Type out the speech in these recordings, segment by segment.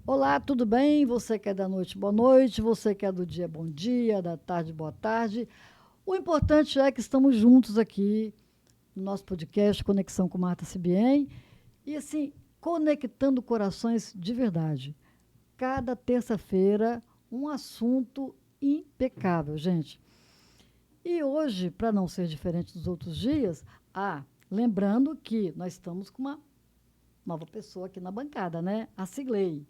Olá, tudo bem? Você que é da noite, boa noite. Você que é do dia, bom dia. Da tarde, boa tarde. O importante é que estamos juntos aqui no nosso podcast Conexão com Marta Sibien e, assim, conectando corações de verdade. Cada terça-feira, um assunto impecável, gente. E hoje, para não ser diferente dos outros dias, lembrando que nós estamos com uma nova pessoa aqui na bancada, né? A Cigley.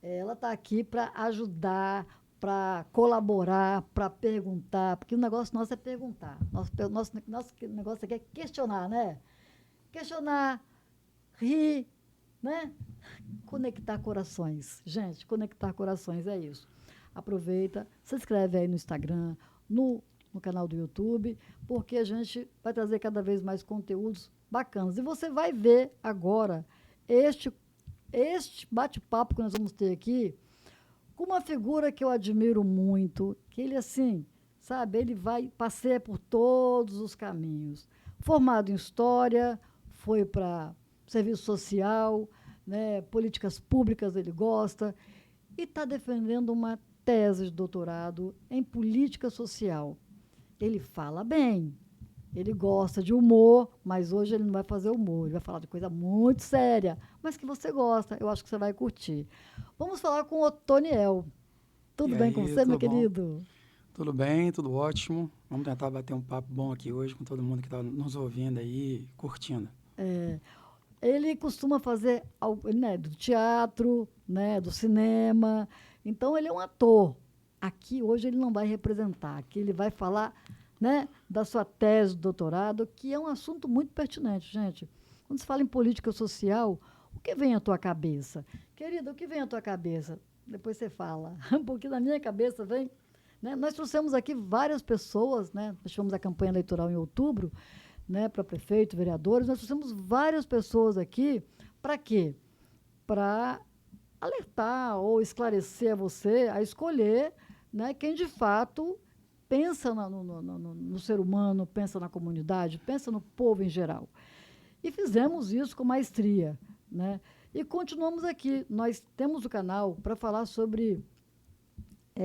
Ela está aqui para ajudar, para colaborar, para perguntar, porque o negócio nosso é perguntar. Nosso negócio aqui é questionar, né? Questionar, rir, né? Conectar corações. Gente, conectar corações é isso. Aproveita, se inscreve aí no Instagram, no canal do YouTube, porque a gente vai trazer cada vez mais conteúdos bacanas. E você vai ver agora este este bate-papo que nós vamos ter aqui com uma figura que eu admiro muito, que ele assim, sabe, ele vai passeia por todos os caminhos. Formado em história, foi para serviço social, né, políticas públicas ele gosta e está defendendo uma tese de doutorado em política social. Ele fala bem, ele gosta de humor, mas hoje ele não vai fazer humor, ele vai falar de coisa muito séria, mas que você gosta, eu acho que você vai curtir. Vamos falar com o Otoniel. E Tudo bem com aí, você, meu tudo bom? querido? Tudo bem, tudo ótimo. Vamos tentar bater um papo bom aqui hoje com todo mundo que está nos ouvindo aí, curtindo. Ele costuma fazer algo, né, do teatro, né, do cinema, então ele é um ator. Aqui hoje ele não vai representar, aqui ele vai falar, né, da sua tese de doutorado, que é um assunto muito pertinente, gente. Quando se fala em política social, o que vem à tua cabeça? Querida, o que vem à tua cabeça? Depois você fala. Porque na minha cabeça vem, né, nós trouxemos aqui várias pessoas, né, nós tivemos a campanha eleitoral em outubro, né, para prefeito, vereadores, nós trouxemos várias pessoas aqui. Para quê? Para alertar ou esclarecer a você a escolher, né, quem de fato pensa no ser humano, pensa na comunidade, pensa no povo em geral. E fizemos isso com maestria. Né? E continuamos aqui. Nós temos o canal para falar sobre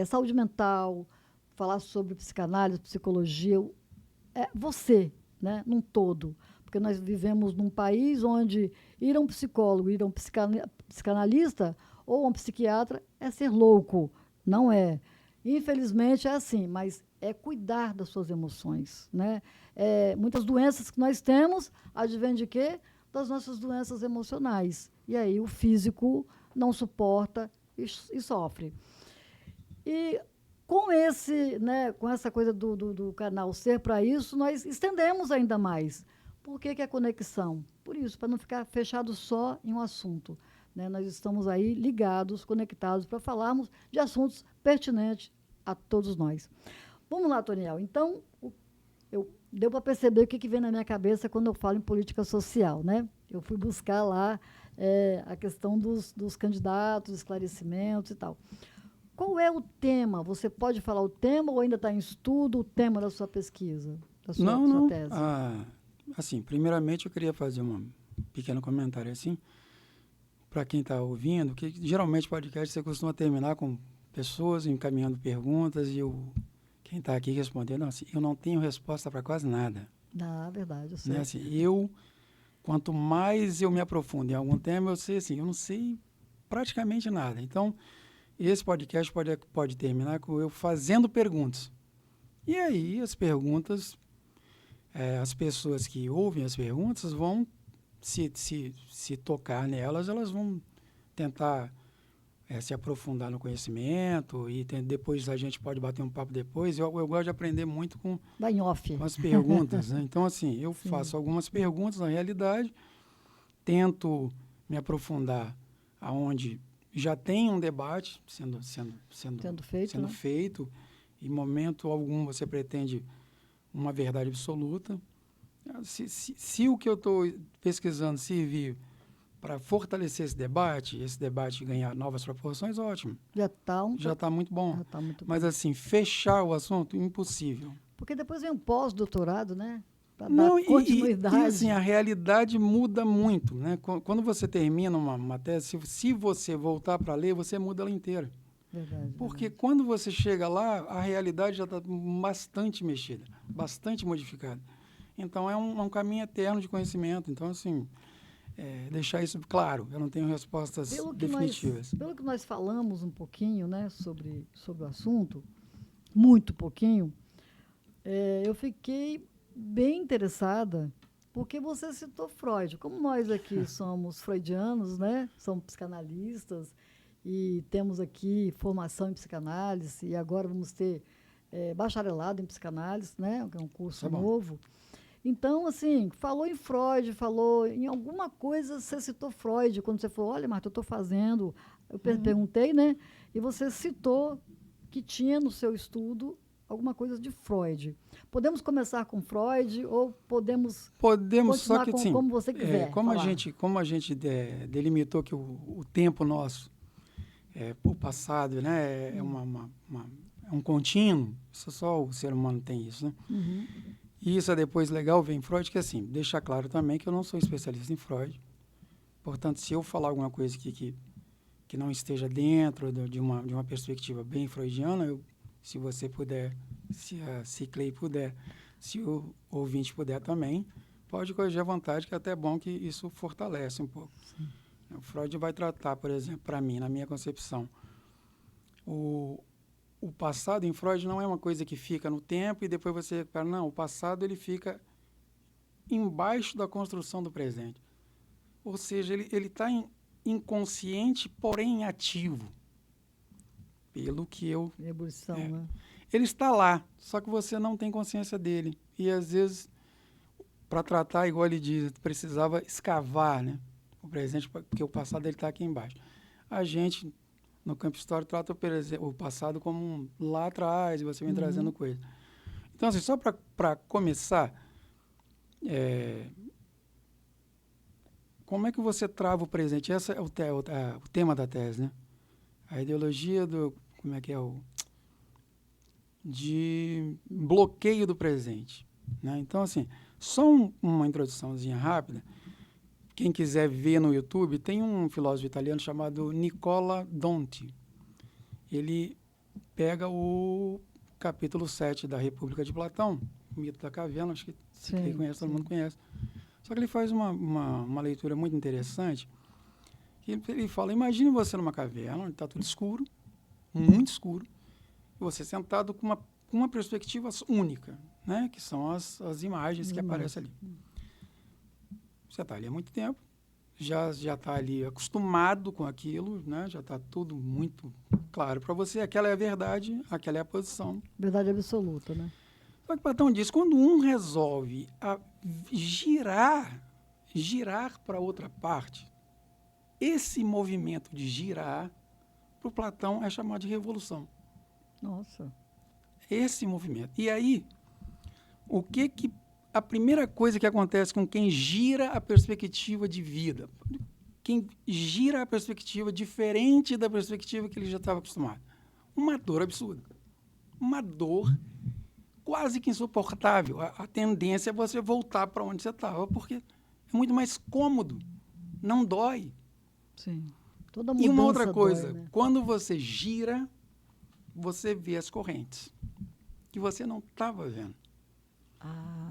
saúde mental, falar sobre psicanálise, psicologia, você, né, num todo. Porque nós vivemos num país onde ir a um psicólogo, ir a um psicanalista ou a um psiquiatra é ser louco. Não é. Infelizmente é assim, mas é cuidar das suas emoções. Né? Muitas doenças que nós temos advêm de quê? Das nossas doenças emocionais. E aí o físico não suporta e sofre. E com essa coisa do canal ser para isso, nós estendemos ainda mais. Por que é conexão? Por isso, para não ficar fechado só em um assunto. Né? Nós estamos aí ligados, conectados, para falarmos de assuntos pertinentes a todos nós. Vamos lá, Toniel. Então, deu para perceber o que vem na minha cabeça quando eu falo em política social. Né? Eu fui buscar lá a questão dos candidatos, esclarecimentos e tal. Qual é o tema? Você pode falar o tema ou ainda está em estudo o tema da sua pesquisa, da Não, sua não. tese? Assim, primeiramente eu queria fazer um pequeno comentário assim, para quem está ouvindo, que geralmente podcast você costuma terminar com pessoas encaminhando perguntas e quem está aqui respondendo, assim, eu não tenho resposta para quase nada. Verdade, eu Né? sei. Assim, quanto mais eu me aprofundo em algum tema, eu sei assim, eu não sei praticamente nada. Então, esse podcast pode terminar com eu fazendo perguntas. E aí, as pessoas que ouvem as perguntas vão se tocar nelas, elas vão tentar se aprofundar no conhecimento e depois a gente pode bater um papo depois. Eu gosto de aprender muito Vai em off. com as perguntas. Né? Então, assim, eu Sim. faço algumas perguntas na realidade, tento me aprofundar aonde já tem um debate Sendo feito, sendo né? feito, em momento algum você pretende uma verdade absoluta. Se o que eu estou pesquisando servir para fortalecer esse debate ganhar novas proporções, ótimo. Já está Já está muito bom. já tá muito Mas, bom. assim, fechar o assunto, impossível. Porque depois vem um pós-doutorado, né? para Não, dar continuidade. e assim, a realidade muda muito, né? Quando você termina uma tese, se você voltar para ler, você muda ela inteira. Verdade, Porque verdade. quando você chega lá, a realidade já está bastante mexida, bastante modificada. Então, é um caminho eterno de conhecimento. Então, assim, deixar isso claro, eu não tenho respostas definitivas. Pelo que nós falamos um pouquinho, né, sobre o assunto, muito pouquinho, eu fiquei bem interessada porque você citou Freud. Como nós aqui somos freudianos, né, somos psicanalistas e temos aqui formação em psicanálise e agora vamos ter bacharelado em psicanálise, né, que é um Isso é curso bom. novo. Então, assim, falou em Freud, falou em alguma coisa, você citou Freud, quando você falou, olha, Marta, eu estou fazendo, eu perguntei, né? E você citou que tinha no seu estudo alguma coisa de Freud. Podemos começar com Freud ou podemos Podemos, só continuar que assim, como você quiser falar? como a gente delimitou que o tempo nosso, o passado, né, é um contínuo, isso só o ser humano tem isso, né? Uhum. E isso é depois legal, vem Freud, que assim, deixa claro também que eu não sou especialista em Freud, portanto, se eu falar alguma coisa que não esteja dentro de uma perspectiva bem freudiana, se você puder, se a Ciclei puder, se o ouvinte puder também, pode corrigir à vontade, que é até bom que isso fortalece um pouco. Sim. O Freud vai tratar, por exemplo, para mim, na minha concepção, o passado em Freud não é uma coisa que fica no tempo e depois você recupera. Não, o passado ele fica embaixo da construção do presente. Ou seja, ele está inconsciente, porém ativo. Pelo que eu... Ebulição, né? Ele está lá, só que você não tem consciência dele. E às vezes, para tratar, igual ele diz, precisava escavar, né, o presente, porque o passado ele está aqui embaixo. A gente, no campo histórico, trata o passado como lá atrás, e você vem trazendo coisa. Então, assim, só para começar, como é que você trava o presente? Esse é o tema da tese, né? A ideologia como é que é de bloqueio do presente, né? Então, assim, só uma introduçãozinha rápida. Quem quiser ver no YouTube, tem um filósofo italiano chamado Nicola Donti. Ele pega o capítulo 7 da República de Platão, o mito da caverna, acho que quem conhece, todo mundo conhece. Só que ele faz uma leitura muito interessante. Ele fala, imagine você numa caverna, onde está tudo escuro, muito escuro, e você sentado com uma perspectiva única, né? Que são as imagens que aparecem ali. Você está ali há muito tempo, já está ali acostumado com aquilo, né? Já está tudo muito claro para você. Aquela é a verdade, aquela é a posição. Verdade absoluta, né? Só que Platão diz, quando um resolve girar para outra parte, esse movimento de girar, para o Platão, é chamado de revolução. Nossa. Esse movimento. E aí, a primeira coisa que acontece com quem gira a perspectiva de vida, quem gira a perspectiva diferente da perspectiva que ele já estava acostumado, uma dor absurda. Uma dor quase que insuportável. A tendência é você voltar para onde você estava, porque é muito mais cômodo, não dói. Sim. Toda mudança E uma outra coisa, dói, né? quando você gira, você vê as correntes que você não estava vendo.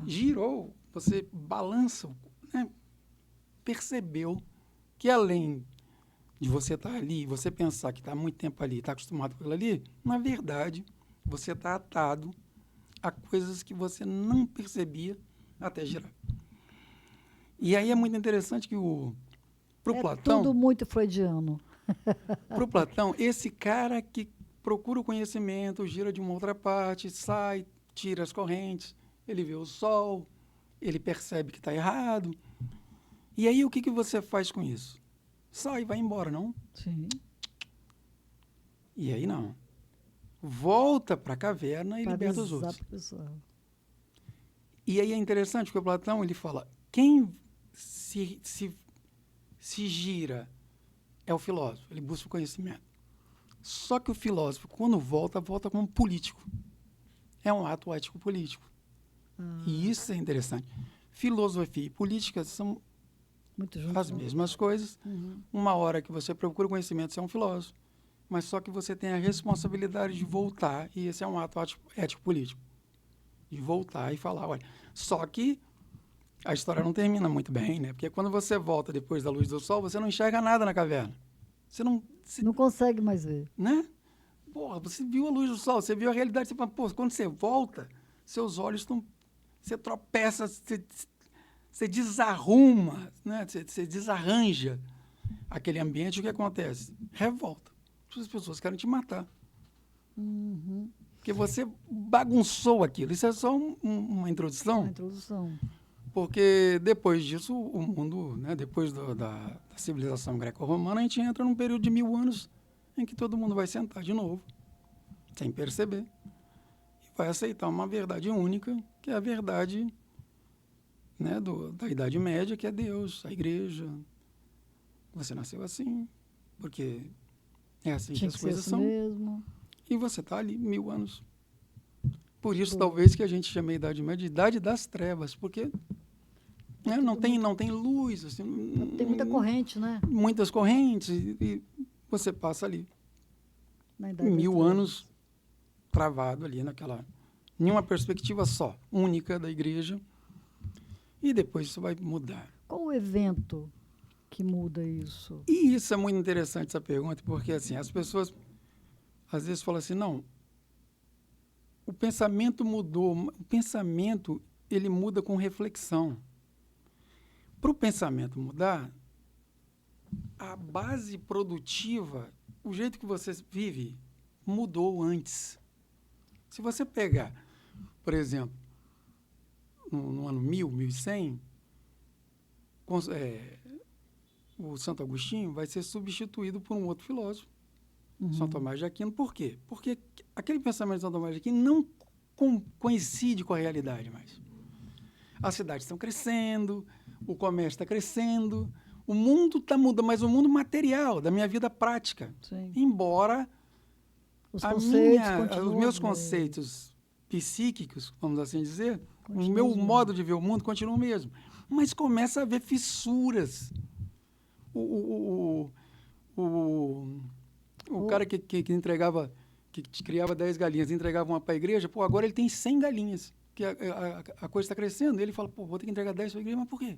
Girou, você balança, né? Percebeu que além de você estar ali, você pensar que está há muito tempo ali, está acostumado com aquilo ali, na verdade, você está atado a coisas que você não percebia até girar. E aí é muito interessante que pro Platão, tudo muito freudiano. pro Platão, esse cara que procura o conhecimento, gira de uma outra parte, sai, tira as correntes, ele vê o sol, ele percebe que está errado. E aí o que você faz com isso? Sai, vai embora, não? Sim. E aí não. Volta para a caverna e liberta os outros. E aí é interessante porque o Platão ele fala, quem se gira é o filósofo, ele busca o conhecimento. Só que o filósofo, quando volta como político. É um ato ético-político. E isso é interessante. Filosofia e política são Muito juntos. as mesmas coisas. Uma hora que você procura conhecimento, você é um filósofo. Mas só que você tem a responsabilidade de voltar, e esse é um ato ético-político, de voltar e falar, olha, só que a história não termina muito bem, né? Porque quando você volta depois da luz do sol, você não enxerga nada na caverna. Você não... Não consegue mais ver. Né? Porra, você viu a luz do sol, você viu a realidade, você fala, pô, quando você volta, seus olhos estão... Você tropeça, você desarruma, né? Você desarranja aquele ambiente, o que acontece? Revolta. As pessoas querem te matar. Porque você bagunçou aquilo. Isso é só uma introdução. Uma introdução. Porque depois disso, o mundo, né, depois da civilização greco-romana, a gente entra num período de 1000 anos em que todo mundo vai sentar de novo, sem perceber, e vai aceitar uma verdade única, que é a verdade, né, da Idade Média, que é Deus, a igreja. Você nasceu assim, porque é assim que Tinha as que ser coisas assim são, mesmo. e você está ali 1000 anos. Por isso, talvez, que a gente chame a Idade Média de Idade das Trevas, porque... né, não tem luz, assim, Tem muita corrente, né? muitas correntes, e você passa ali Na idade 1000 das anos travado ali em uma perspectiva só, única da igreja, e depois isso vai mudar. Qual o evento que muda isso? E isso é muito interessante, essa pergunta, porque assim, as pessoas às vezes falam assim, não, o pensamento mudou, o pensamento ele muda com reflexão. Para o pensamento mudar, a base produtiva, o jeito que você vive, mudou antes. Se você pegar, por exemplo, no ano 1000, 1100, o Santo Agostinho vai ser substituído por um outro filósofo, São Tomás de Aquino. Por quê? Porque aquele pensamento de São Tomás de Aquino não coincide com a realidade mais. As cidades estão crescendo, o comércio está crescendo, o mundo está mudando, mas o mundo material, da minha vida prática. Sim. Embora Os os meus conceitos psíquicos, vamos assim dizer, o meu modo de ver o mundo continua o mesmo. Mas começa a haver fissuras. O cara que entregava, que criava 10 galinhas, entregava uma para a igreja, pô, agora ele tem 100 galinhas, que a coisa está crescendo. Ele fala, pô, vou ter que entregar 10 para a igreja, mas por quê?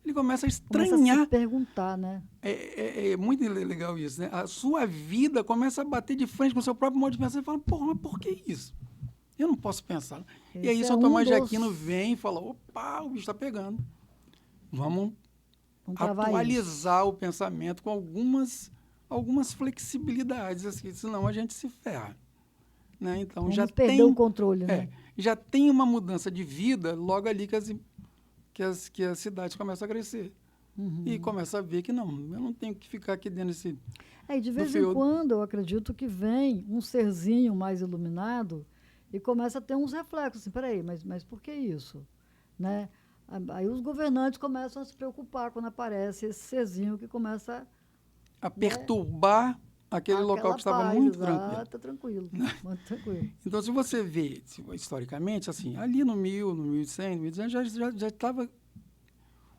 Ele começa a estranhar. Começa a se perguntar, né? É muito legal isso, né? A sua vida começa a bater de frente com o seu próprio modo de pensar e fala, porra, mas por que isso? Eu não posso pensar. E aí São Tomás de Aquino vem e fala, opa, o bicho está pegando. Vamos atualizar o pensamento com algumas flexibilidades, assim, senão a gente se ferra. Né? Então, já perdeu o controle, né? Já tem uma mudança de vida logo ali que as cidades começam a crescer. E começa a ver que não, eu não tenho que ficar aqui dentro desse... E de vez em quando, eu acredito que vem um serzinho mais iluminado e começa a ter uns reflexos. Assim, peraí, mas por que isso? Né? Aí os governantes começam a se preocupar quando aparece esse serzinho que começa a perturbar aquele local que estava muito tranquilo. Está tranquilo, muito tranquilo. Então, se você vê, historicamente, assim, ali no 1000, no 1100, no 1200, já estava...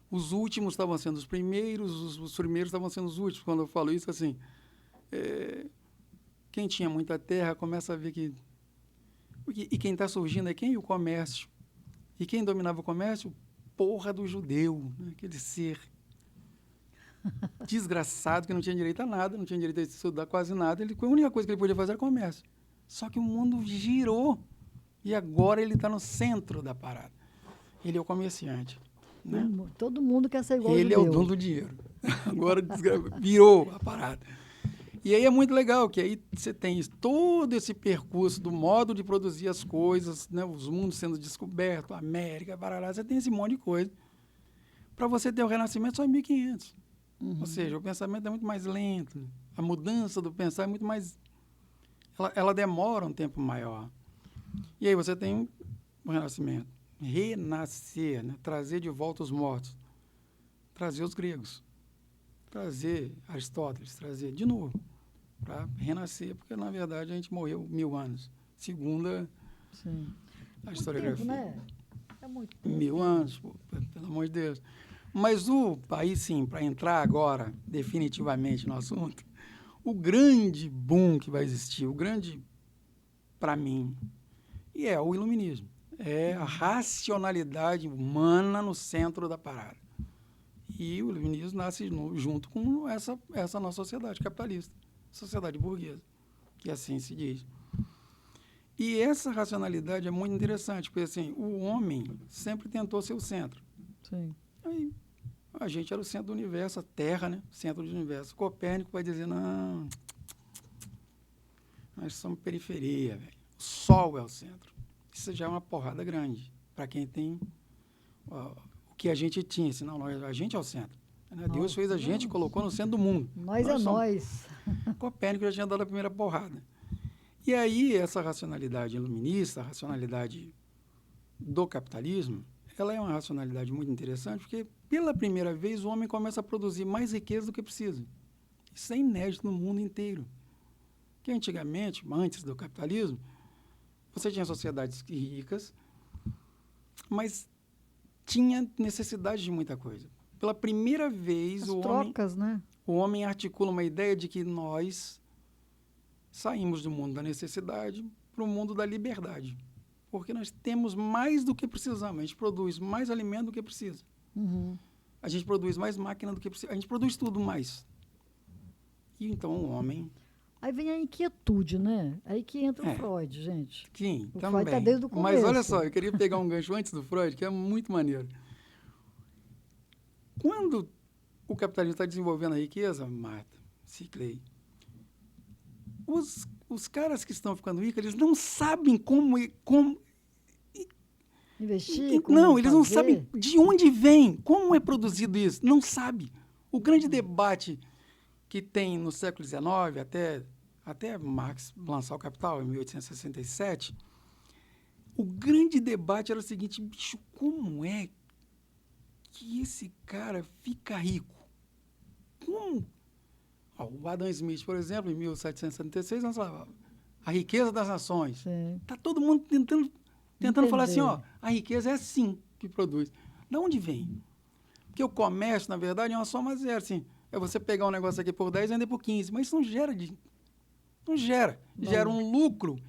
Os últimos estavam sendo os primeiros, os primeiros estavam sendo os últimos. Quando eu falo isso, assim, quem tinha muita terra começa a ver que... E quem está surgindo é quem? O comércio. E quem dominava o comércio? Porra do judeu, né? Aquele ser desgraçado que não tinha direito a nada, não tinha direito a estudar quase nada. A única coisa que ele podia fazer era comércio. Só que o mundo girou e agora ele está no centro da parada. Ele é o comerciante. Né? Todo mundo quer ser igual ao Ele judeu. É o dono do dinheiro. Agora virou a parada. E aí é muito legal, que aí você tem todo esse percurso do modo de produzir as coisas, né? Os mundos sendo descobertos, a América, Parará, você tem esse monte de coisa. Para você ter o Renascimento só em 1500. Ou seja, o pensamento é muito mais lento, a mudança do pensar é muito mais... Ela demora um tempo maior. E aí você tem o Renascimento. Renascer, né? Trazer de volta os mortos. Trazer os gregos. Trazer Aristóteles, trazer de novo. Para renascer, porque, na verdade, a gente morreu 1000 anos. Segunda... Sim. A Muito historiografia. tempo, né? É muito tempo. 1000 anos, pô, pelo amor de Deus. Mas aí sim, para entrar agora definitivamente no assunto, o grande boom que vai existir, o grande, para mim, e é o iluminismo. É a racionalidade humana no centro da parada. E o iluminismo nasce junto com essa nossa sociedade capitalista, sociedade burguesa, que assim se diz. E essa racionalidade é muito interessante, porque assim, o homem sempre tentou ser o centro. Sim. Aí, a gente era o centro do universo, a Terra, né? Centro do universo. Copérnico vai dizer, não, nós somos periferia, velho. O Sol é o centro. Isso já é uma porrada grande para quem tem o que a gente tinha. Senão, a gente é o centro. Né? Deus fez a gente e colocou no centro do mundo. Nós é somos. nós. Copérnico já tinha dado a primeira porrada. E aí, essa racionalidade iluminista, a racionalidade do capitalismo, ela é uma racionalidade muito interessante, porque, pela primeira vez, o homem começa a produzir mais riqueza do que precisa. Isso é inédito no mundo inteiro. Porque antigamente, antes do capitalismo, você tinha sociedades ricas, mas tinha necessidade de muita coisa. Pela primeira vez, As o trocas, né? homem articula uma ideia de que nós saímos do mundo da necessidade para o mundo da liberdade. Porque nós temos mais do que precisamos. A gente produz mais alimento do que precisa. Uhum. A gente produz mais máquina do que precisa. A gente produz tudo mais. E então o homem... Aí vem a inquietude, né? Aí que entra o É. Freud, gente. Sim, O também. Freud tá desde o Mas olha começo. só, eu queria pegar um gancho antes do Freud, que é muito maneiro. Quando o capitalismo está desenvolvendo a riqueza, Marta, Ciclei, os caras que estão ficando ricos, eles não sabem como Investir, como não, eles não fazer. sabem de onde vem, como é produzido isso, não sabe. O grande debate que tem no século XIX, até Marx lançar o Capital, em 1867, o grande debate era o seguinte, bicho, como é que esse cara fica rico? Como? Ó, o Adam Smith, por exemplo, em 1776, lançava A Riqueza das Nações. Está todo mundo tentando falar assim, ó, a riqueza é assim que produz. De onde vem? Porque o comércio, na verdade, é uma soma zero. Assim, é você pegar um negócio aqui por 10 e vender por 15. Mas isso não gera. Não gera. Não. Gera um lucro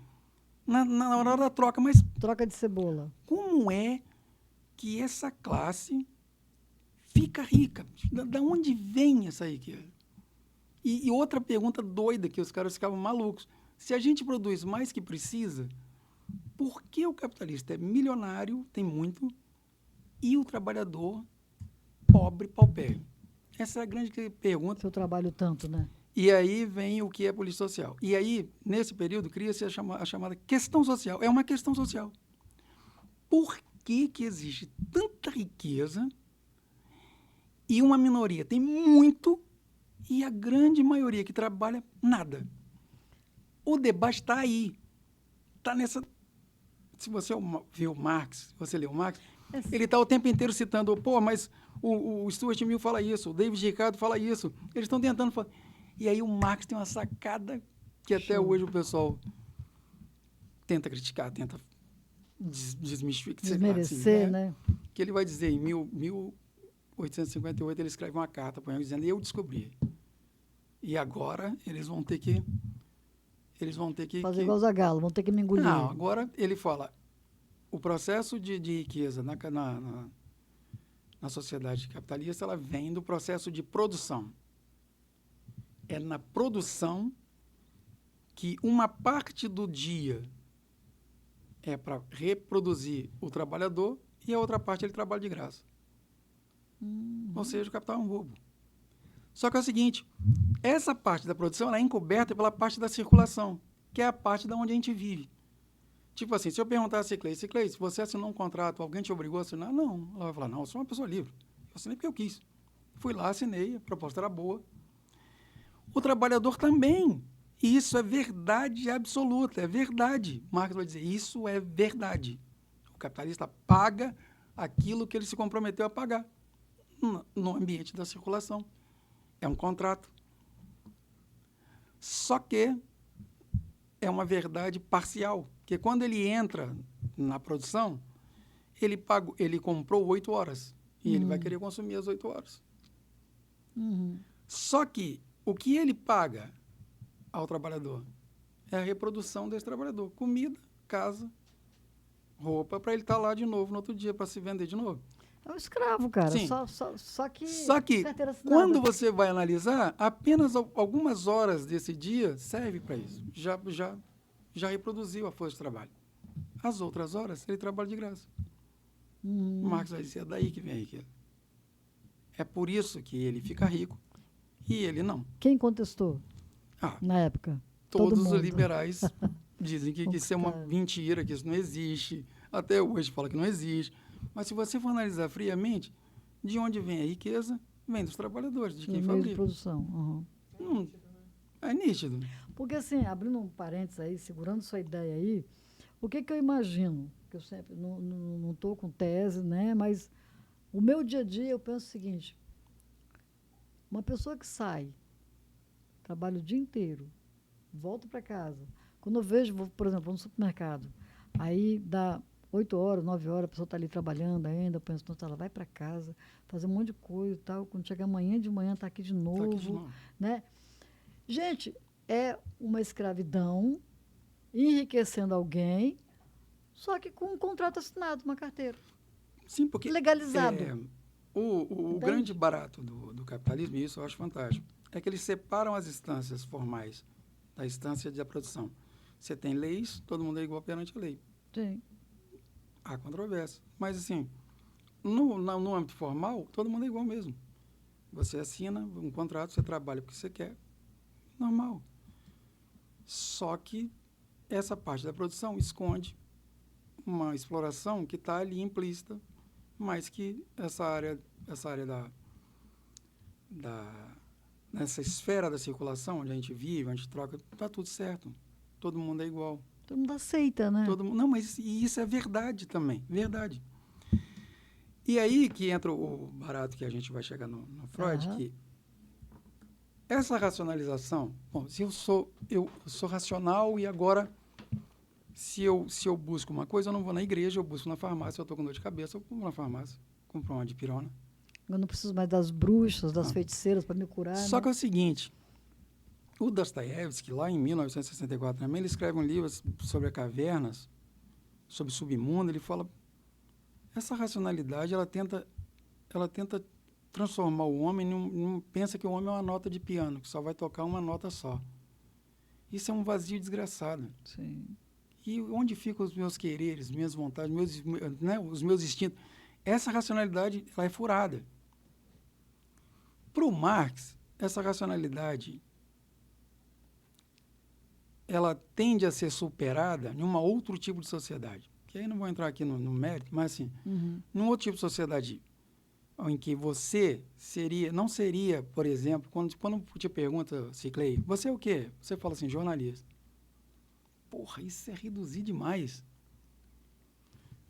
na hora da troca. Mas troca de cebola. Como é que essa classe fica rica? Da onde vem essa riqueza? E outra pergunta doida que os caras ficavam malucos. Se a gente produz mais que precisa, por que o capitalista é milionário, tem muito, e o trabalhador pobre, paupérrimo? Essa é a grande pergunta. Se eu trabalho tanto, né? E aí vem o que é política social. E aí, nesse período, cria-se a chamada questão social. É uma questão social. Por que existe tanta riqueza e uma minoria tem muito e a grande maioria que trabalha, nada? O debate está aí. Está nessa... Se você viu Marx, se você leu Marx, ele está o tempo inteiro citando, pô, mas o Stuart Mill fala isso, o David Ricardo fala isso. Eles estão tentando falar. E aí o Marx tem uma sacada que até hoje o pessoal tenta criticar, tenta desmistificar. Desmerecer, assim, né? Que ele vai dizer, em 1858, ele escreve uma carta para ele dizendo, eu descobri. E agora eles vão ter que... Fazer igual o Zagallo, vão ter que me engolir. Não, agora ele fala, o processo de riqueza na sociedade capitalista, ela vem do processo de produção. É na produção que uma parte do dia é para reproduzir o trabalhador e a outra parte ele trabalha de graça. Ou seja, o capital é um roubo. Só que é o seguinte, essa parte da produção ela é encoberta pela parte da circulação, que é a parte da onde a gente vive. Tipo assim, se eu perguntar a Ciclei, se você assinou um contrato, alguém te obrigou a assinar? Não. Ela vai falar, não, eu sou uma pessoa livre. Eu assinei porque eu quis. Fui lá, assinei, a proposta era boa. O trabalhador também. E isso é verdade absoluta, é verdade. Marx vai dizer, isso é verdade. O capitalista paga aquilo que ele se comprometeu a pagar no ambiente da circulação. É um contrato. Só que é uma verdade parcial, porque quando ele entra na produção, ele comprou 8 horas. E ele vai querer consumir as 8 horas. Só que o que ele paga ao trabalhador é a reprodução desse trabalhador. Comida, casa, roupa, para ele estar lá de novo no outro dia, para se vender de novo. É um escravo, cara. Sim. Só que carteira assinada. Quando você vai analisar, apenas algumas horas desse dia serve para isso. Já reproduziu a força de trabalho. As outras horas, ele trabalha de graça. O Marx vai dizer, é daí que vem a riqueza. É por isso que ele fica rico e ele não. Quem contestou na época? Todos os liberais dizem que isso é uma mentira, que isso não existe. Até hoje fala que não existe. Mas se você for analisar friamente, de onde vem a riqueza? Vem dos trabalhadores, de quem fabrica. De produção. É nítido. Porque assim, abrindo um parênteses aí, segurando sua ideia aí, o que eu imagino? Que eu sempre não estou com tese, né? Mas o meu dia a dia eu penso o seguinte: uma pessoa que sai, trabalha o dia inteiro, volta para casa. Quando eu vejo, por exemplo, vou no supermercado, aí dá 8 horas, 9 horas, a pessoa está ali trabalhando ainda, eu penso, então ela vai para casa, fazer um monte de coisa e tal, quando chegar amanhã de manhã está aqui de novo. Né? Gente, é uma escravidão enriquecendo alguém, só que com um contrato assinado, uma carteira. Sim, porque legalizado. O grande barato do capitalismo, e isso eu acho fantástico, é que eles separam as instâncias formais da instância da produção. Você tem leis, todo mundo é igual perante a lei. Sim. Há controvérsia. Mas, assim, no âmbito formal, todo mundo é igual mesmo. Você assina um contrato, você trabalha porque você quer. Normal. Só que essa parte da produção esconde uma exploração que está ali implícita, mas que essa área nessa esfera da circulação, onde a gente vive, onde a gente troca, está tudo certo. Todo mundo é igual. Todo mundo aceita, né? Não, mas isso é verdade também, verdade. E aí que entra o barato que a gente vai chegar no Freud, que essa racionalização, bom, se eu sou racional e agora, se eu busco uma coisa, eu não vou na igreja, eu busco na farmácia, eu estou com dor de cabeça, eu compro na farmácia, compro uma dipirona. Eu não preciso mais das bruxas, das feiticeiras para me curar. Só que é o seguinte, o Dostoiévski, lá em 1964 também, ele escreve um livro sobre cavernas, sobre o submundo, ele fala, essa racionalidade, ela tenta transformar o homem pensa que o homem é uma nota de piano, que só vai tocar uma nota só. Isso é um vazio desgraçado. Sim. E onde ficam os meus quereres, minhas vontades, os meus instintos? Essa racionalidade, ela é furada. Para o Marx, essa racionalidade, ela tende a ser superada em um outro tipo de sociedade. Que aí não vou entrar aqui no mérito, mas assim, num outro tipo de sociedade em que você não seria, por exemplo, quando te pergunta, Ciclei, você é o quê? Você fala assim, jornalista. Porra, isso é reduzir demais.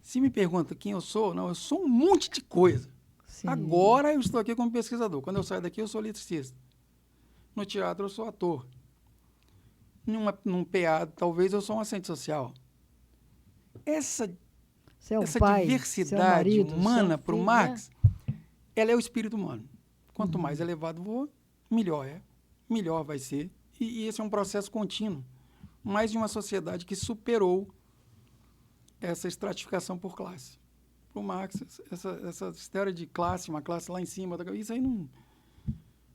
Se me pergunta quem eu sou, não, eu sou um monte de coisa. Sim. Agora eu estou aqui como pesquisador. Quando eu saio daqui, eu sou eletricista. No teatro, eu sou ator. Num PA, talvez eu sou um assistente social. Essa diversidade humana, para o Marx, ela é o espírito humano. Quanto mais elevado for, melhor é. Melhor vai ser. E esse é um processo contínuo. Mais de uma sociedade que superou essa estratificação por classe. Para o Marx, essa história de classe, uma classe lá em cima,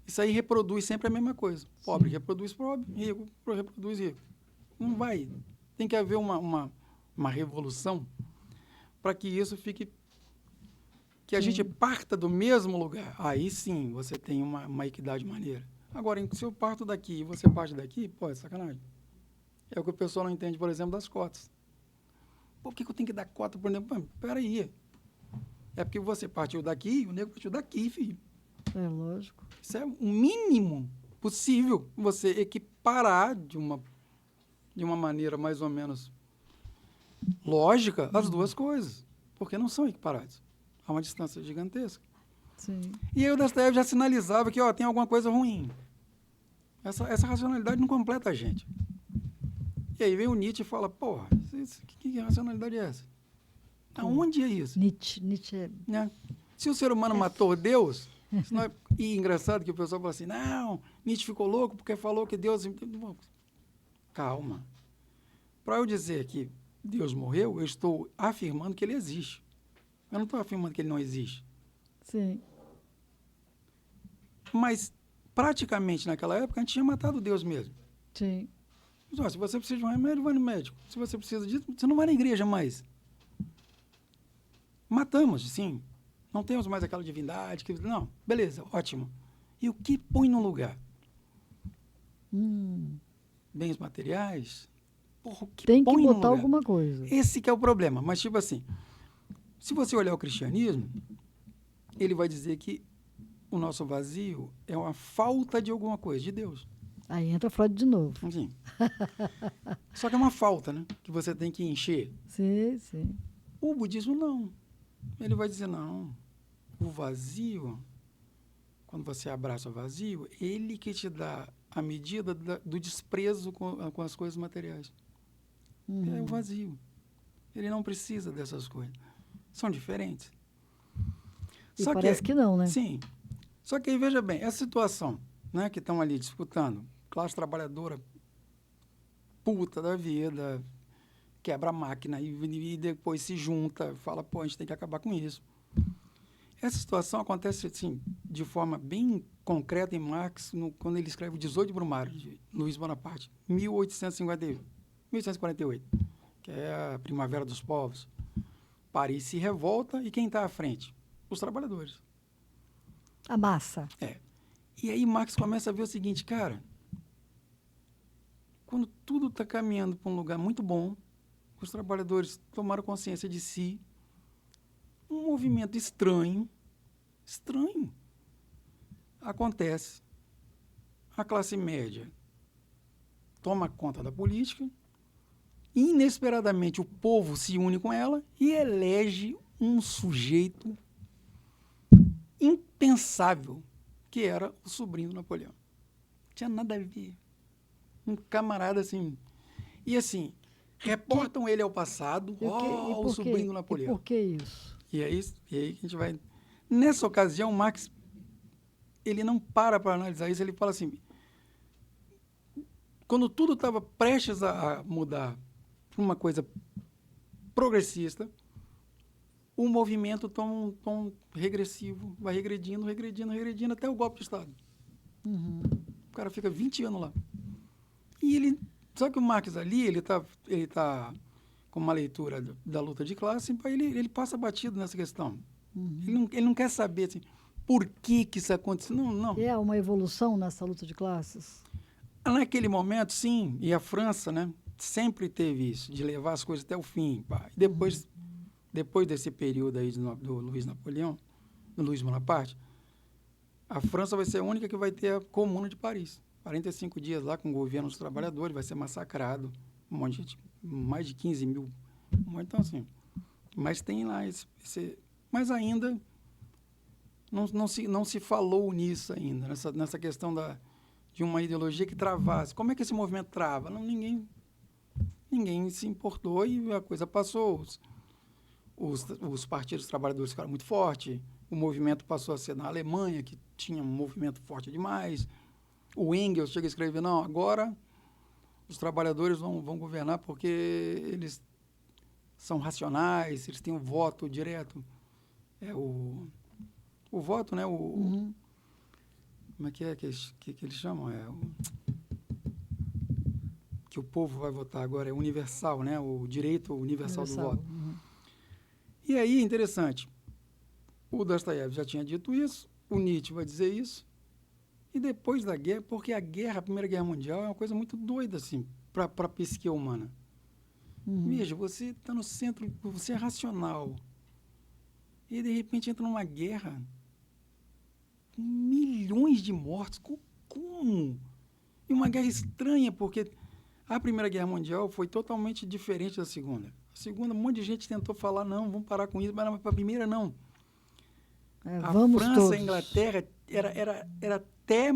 isso aí reproduz sempre a mesma coisa. Pobre reproduz pobre, rico reproduz rico. Não vai. Tem que haver uma revolução para que isso fique... Que a gente parta do mesmo lugar. Aí sim você tem uma equidade maneira. Agora, se eu parto daqui e você parte daqui, pô, é sacanagem. É o que o pessoal não entende, por exemplo, das cotas. Por que eu tenho que dar cota, por exemplo? Peraí. É porque você partiu daqui e o nego partiu daqui, filho. É lógico. Isso é o mínimo possível, você equiparar de uma maneira mais ou menos lógica as duas coisas, porque não são equiparadas. Há uma distância gigantesca. Sim. E aí o Dostoiévski já sinalizava que tem alguma coisa ruim. Essa racionalidade não completa a gente. E aí vem o Nietzsche e fala, porra, que racionalidade é essa? Aonde é isso? Nietzsche é... Né? Se o ser humano matou Deus, e engraçado que o pessoal fala assim, não, Nietzsche ficou louco porque falou que Deus... Calma. Para eu dizer que Deus morreu, eu estou afirmando que ele existe. Eu não estou afirmando que ele não existe. Sim. Mas, praticamente, naquela época, a gente tinha matado Deus mesmo. Sim. Se você precisa de um remédio, vai no médico. Se você precisa disso, você não vai na igreja mais. Matamos, sim. Não temos mais aquela divindade. Não, beleza, ótimo. E o que põe no lugar? Bens materiais? Porra, o que Tem que põe no botar lugar? alguma coisa. Esse que é o problema. Mas, tipo assim, se você olhar o cristianismo, ele vai dizer que o nosso vazio é uma falta de alguma coisa, de Deus. Aí entra Freud de novo. Assim. Só que é uma falta, né? Que você tem que encher. Sim, sim. O budismo não. Ele vai dizer, não, o vazio, quando você abraça o vazio, ele que te dá a medida do desprezo com as coisas materiais. É o vazio. Ele não precisa dessas coisas. São diferentes. E parece que não, né? Sim. Só que aí, veja bem, essa situação, né, que estão ali disputando, classe trabalhadora puta da vida, quebra a máquina e depois se junta, fala, pô, a gente tem que acabar com isso. Essa situação acontece, assim, de forma bem concreta em Marx, quando ele escreve o 18 Brumário, de Luiz Bonaparte, 1848, que é a Primavera dos Povos. Paris se revolta e quem está à frente? Os trabalhadores. A massa. E aí Marx começa a ver o seguinte, cara, quando tudo está caminhando para um lugar muito bom, os trabalhadores tomaram consciência de si, um movimento estranho acontece. A classe média toma conta da política, inesperadamente o povo se une com ela e elege um sujeito impensável, que era o sobrinho do Napoleão. Não tinha nada a ver. Um camarada assim. E assim, reportam ele ao passado, o sobrinho do Napoleão. E por que isso? E aí que a gente vai... Nessa ocasião, Marx, ele não para analisar isso, ele fala assim, quando tudo estava prestes a mudar para uma coisa progressista, o movimento toma um tom regressivo, vai regredindo, até o golpe de Estado. O cara fica 20 anos lá. E ele... Só que o Marx ali, ele tá com uma leitura da luta de classe, ele passa batido nessa questão. Ele não quer saber assim, por que isso aconteceu. Não. É uma evolução nessa luta de classes? Naquele momento, sim. E a França, né, sempre teve isso, de levar as coisas até o fim. Pá. E depois desse período aí do Luiz Napoleão, do Luiz Bonaparte, a França vai ser a única que vai ter a Comuna de Paris. 45 dias lá com o governo dos trabalhadores, vai ser massacrado. Um monte de gente, mais de 15 mil. Então, assim, mas tem lá mas ainda não se falou nisso ainda, nessa questão de uma ideologia que travasse. Como é que esse movimento trava? Ninguém se importou e a coisa passou. Os partidos trabalhadores ficaram muito fortes, o movimento passou a ser na Alemanha, que tinha um movimento forte demais. O Engels chega a escrever, não, agora os trabalhadores vão governar porque eles são racionais, eles têm um voto direto. O voto, né? Como é que eles chamam? Que o povo vai votar agora é universal, né? O direito universal do voto. E aí, interessante, o Dostoiévski já tinha dito isso, o Nietzsche vai dizer isso, e depois da guerra, porque a Primeira Guerra Mundial é uma coisa muito doida, assim, para a psique humana. Veja, você está no centro, você é racional, e de repente entra numa guerra, milhões de mortos, como? E uma guerra estranha, porque a Primeira Guerra Mundial foi totalmente diferente da Segunda. A Segunda, um monte de gente tentou falar, não, vamos parar com isso, mas para a Primeira, não. A França todos. e a Inglaterra era até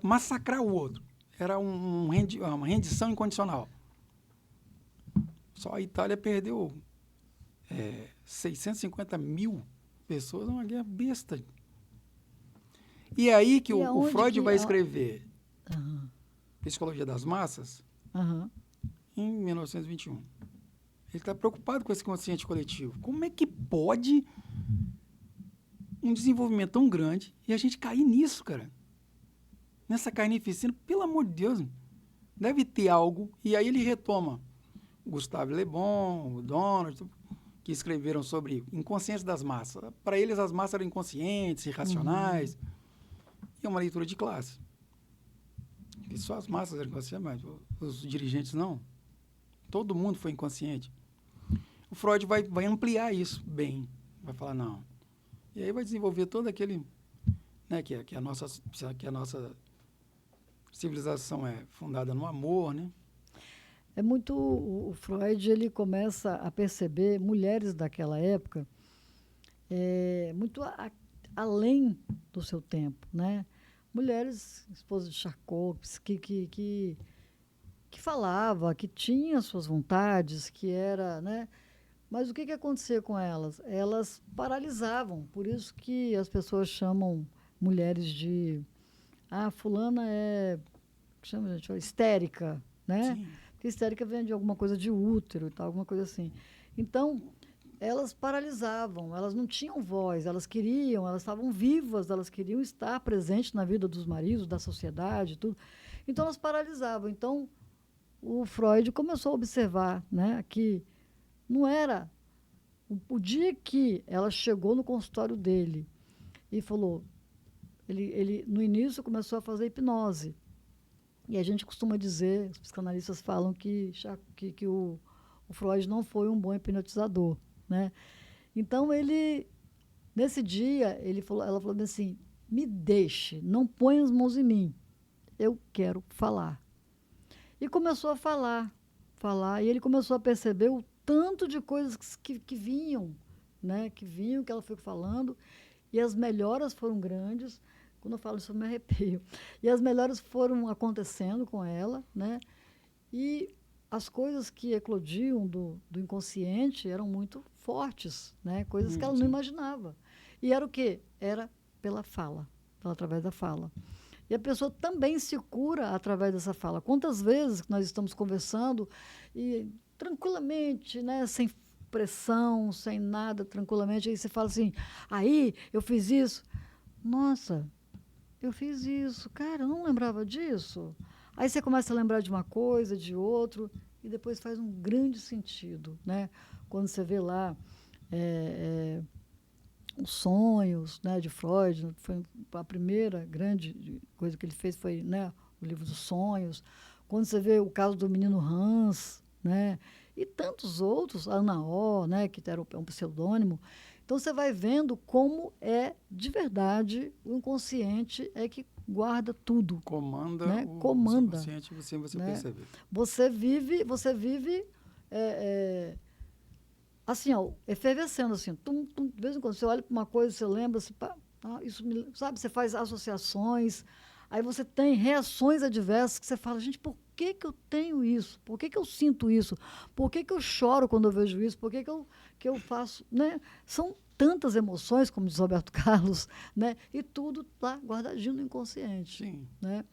massacrar o outro. Era uma rendição incondicional. Só a Itália perdeu 650 mil pessoas, é uma guerra besta. E é aí que o Freud vai escrever Psicologia das Massas em 1921. Ele está preocupado com esse consciente coletivo. Como é que pode um desenvolvimento tão grande e a gente cair nisso, cara? Nessa carnificina, pelo amor de Deus, deve ter algo. E aí ele retoma Gustave Le Bon, o Donald, que escreveram sobre inconsciência das massas. Para eles, as massas eram inconscientes, irracionais. E é uma leitura de classe. E só as massas eram inconscientes, mas os dirigentes não. Todo mundo foi inconsciente. O Freud vai ampliar isso bem. Vai falar, não. E aí vai desenvolver todo aquele... Né, que a nossa civilização é fundada no amor, né? É muito... O Freud, ele começa a perceber mulheres daquela época muito além do seu tempo, né? Mulheres, esposas de Tchaikovsky, que falava, que tinha suas vontades, que era, né? Mas o que acontecia com elas? Elas paralisavam, por isso que as pessoas chamam mulheres de... fulana chama, gente, histérica, né? Sim. Porque histérica vem de alguma coisa de útero e tal, alguma coisa assim. Então, elas paralisavam, elas não tinham voz, elas estavam vivas, elas queriam estar presentes na vida dos maridos, da sociedade, tudo. Então, elas paralisavam. Então, o Freud começou a observar, né, que não era... O dia que ela chegou no consultório dele e falou... Ele no início, começou a fazer hipnose. E a gente costuma dizer, os psicanalistas falam que o Freud não foi um bom hipnotizador, né? Então, nesse dia, ela falou assim, me deixe, não ponha as mãos em mim, eu quero falar. E começou a falar, e ele começou a perceber o tanto de coisas que vinham, né? Que ela foi falando, e as melhoras foram grandes. Quando eu falo isso, eu me arrepio. E as melhoras foram acontecendo com ela, né? E as coisas que eclodiam do inconsciente eram muito fortes, né? Coisas que ela não imaginava. E era o quê? Era pela fala, através da fala. E a pessoa também se cura através dessa fala. Quantas vezes nós estamos conversando e tranquilamente, né? Sem pressão, sem nada, tranquilamente, aí você fala assim, aí eu fiz isso. Nossa, eu fiz isso. Cara, eu não lembrava disso. Aí você começa a lembrar de uma coisa, de outro, e depois faz um grande sentido, né? Quando você vê lá os sonhos, né, de Freud, foi a primeira grande coisa que ele fez foi, né, o livro dos sonhos. Quando você vê o caso do menino Hans, né, e tantos outros, a Ana O, né, que era um pseudônimo. Então, você vai vendo como de verdade, o inconsciente é que guarda tudo. Comanda, né? o Comanda, subconsciente, você né? percebe. Você vive assim, ó, efervescendo, assim, de vez em quando você olha para uma coisa, você lembra, assim, isso sabe, você faz associações, aí você tem reações adversas que você fala, gente, por que eu tenho isso? Por que eu sinto isso? Por que eu choro quando eu vejo isso? Por que eu faço, né? São tantas emoções, como diz Roberto Carlos, né? E tudo lá guardadinho no inconsciente. Sim. Né?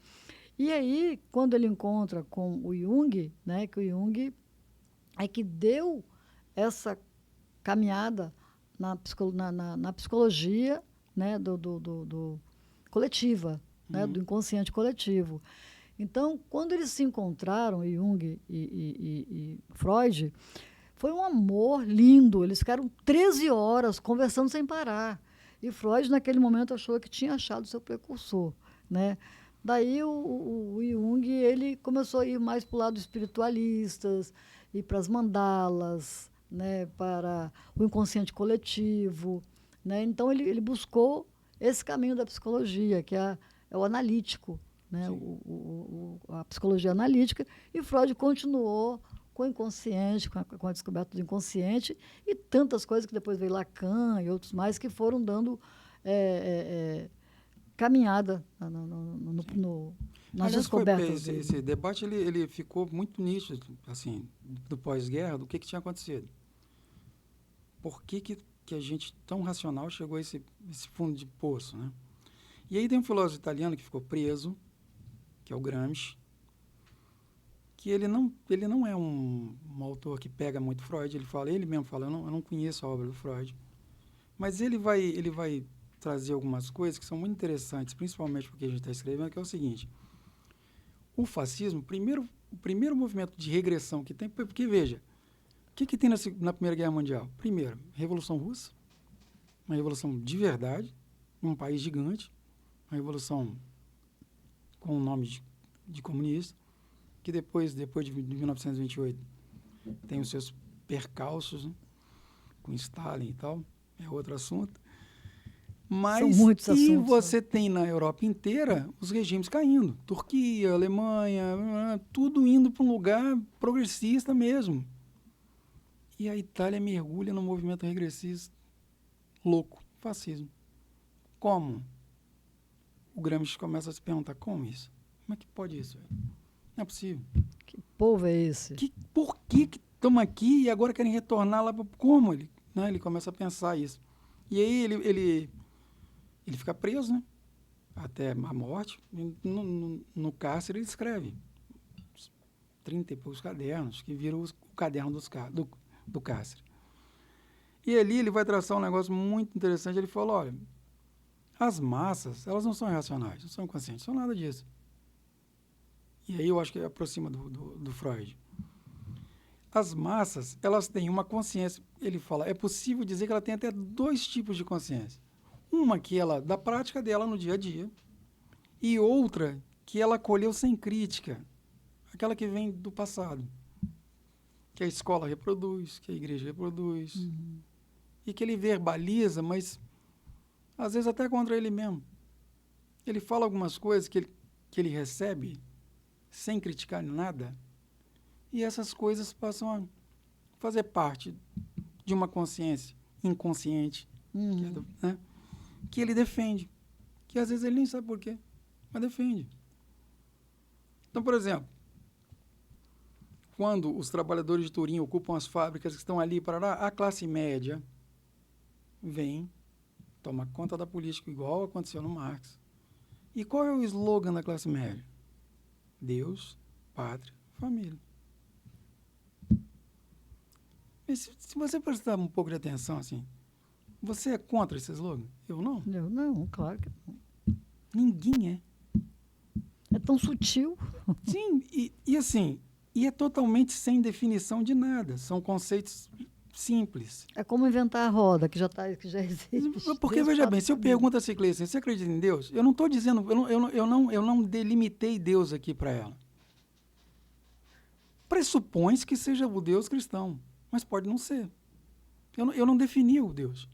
E aí, quando ele encontra com o Jung, né? Que o Jung é que deu essa caminhada na psicologia, né? do coletiva, né? Do inconsciente coletivo. Então, quando eles se encontraram, Jung e Freud, foi um amor lindo. Eles ficaram 13 horas conversando sem parar. E Freud, naquele momento, achou que tinha achado seu precursor. Né? Daí, o Jung ele começou a ir mais para o lado espiritualistas, ir para as mandalas, né? Para o inconsciente coletivo. Né? Então, ele buscou esse caminho da psicologia, que é o analítico. Né, a psicologia analítica, e Freud continuou com o inconsciente, com a descoberta do inconsciente, e tantas coisas que depois veio Lacan e outros mais que foram dando caminhada nas descobertas. Esse debate ele ficou muito nítido, assim, do pós-guerra, do que tinha acontecido. por que a gente tão racional chegou a esse fundo de poço, né? E aí tem um filósofo italiano que ficou preso, que é o Gramsci, que ele não é um autor que pega muito Freud, ele mesmo fala, eu não conheço a obra do Freud, mas ele vai trazer algumas coisas que são muito interessantes, principalmente porque a gente está escrevendo, que é o seguinte: o fascismo, o primeiro movimento de regressão que tem, porque veja, o que tem na Primeira Guerra Mundial? Primeiro, Revolução Russa, uma revolução de verdade, num país gigante, uma revolução com o nome de comunista, que depois de 1928 tem os seus percalços, né, com Stalin e tal, é outro assunto. Mas são muitos assuntos, você tem na Europa inteira os regimes caindo. Turquia, Alemanha, tudo indo para um lugar progressista mesmo. E a Itália mergulha no movimento regressista louco, fascismo. Como? O Gramsci começa a se perguntar, como isso? Como é que pode isso? Não é possível. Que povo é esse? Por que estamos aqui e agora querem retornar lá? Como? Ele começa a pensar isso. E aí ele fica preso, né? Até a morte. No cárcere ele escreve 30 e poucos cadernos, que viram o caderno do cárcere. E ali ele vai traçar um negócio muito interessante. Ele falou, olha, as massas, elas não são irracionais, não são inconscientes, não são nada disso. E aí eu acho que aproxima do Freud. As massas, elas têm uma consciência. Ele fala, é possível dizer que ela tem até 2 tipos de consciência. Uma que ela, da prática dela no dia a dia, e outra que ela colheu sem crítica, aquela que vem do passado, que a escola reproduz, que a igreja reproduz, e que ele verbaliza, mas às vezes até contra ele mesmo. Ele fala algumas coisas que ele recebe sem criticar nada, e essas coisas passam a fazer parte de uma consciência inconsciente, que ele defende, que às vezes ele nem sabe por quê, mas defende. Então, por exemplo, quando os trabalhadores de Turim ocupam as fábricas que estão ali, a classe média vem, toma conta da política, igual aconteceu no Marx. E qual é o slogan da classe média? Deus, pátria, família. E se você prestar um pouco de atenção, assim, você é contra esse slogan? Eu não. Eu não, claro que não. Ninguém é. É tão sutil. Sim, e assim, é totalmente sem definição de nada. São conceitos simples. É como inventar a roda, que já existe. Porque, veja bem, se eu pergunto a Ciclei, você acredita em Deus? Eu não estou dizendo, eu não delimitei Deus aqui para ela. Pressupõe-se que seja o Deus cristão, mas pode não ser. Eu não defini o Deus.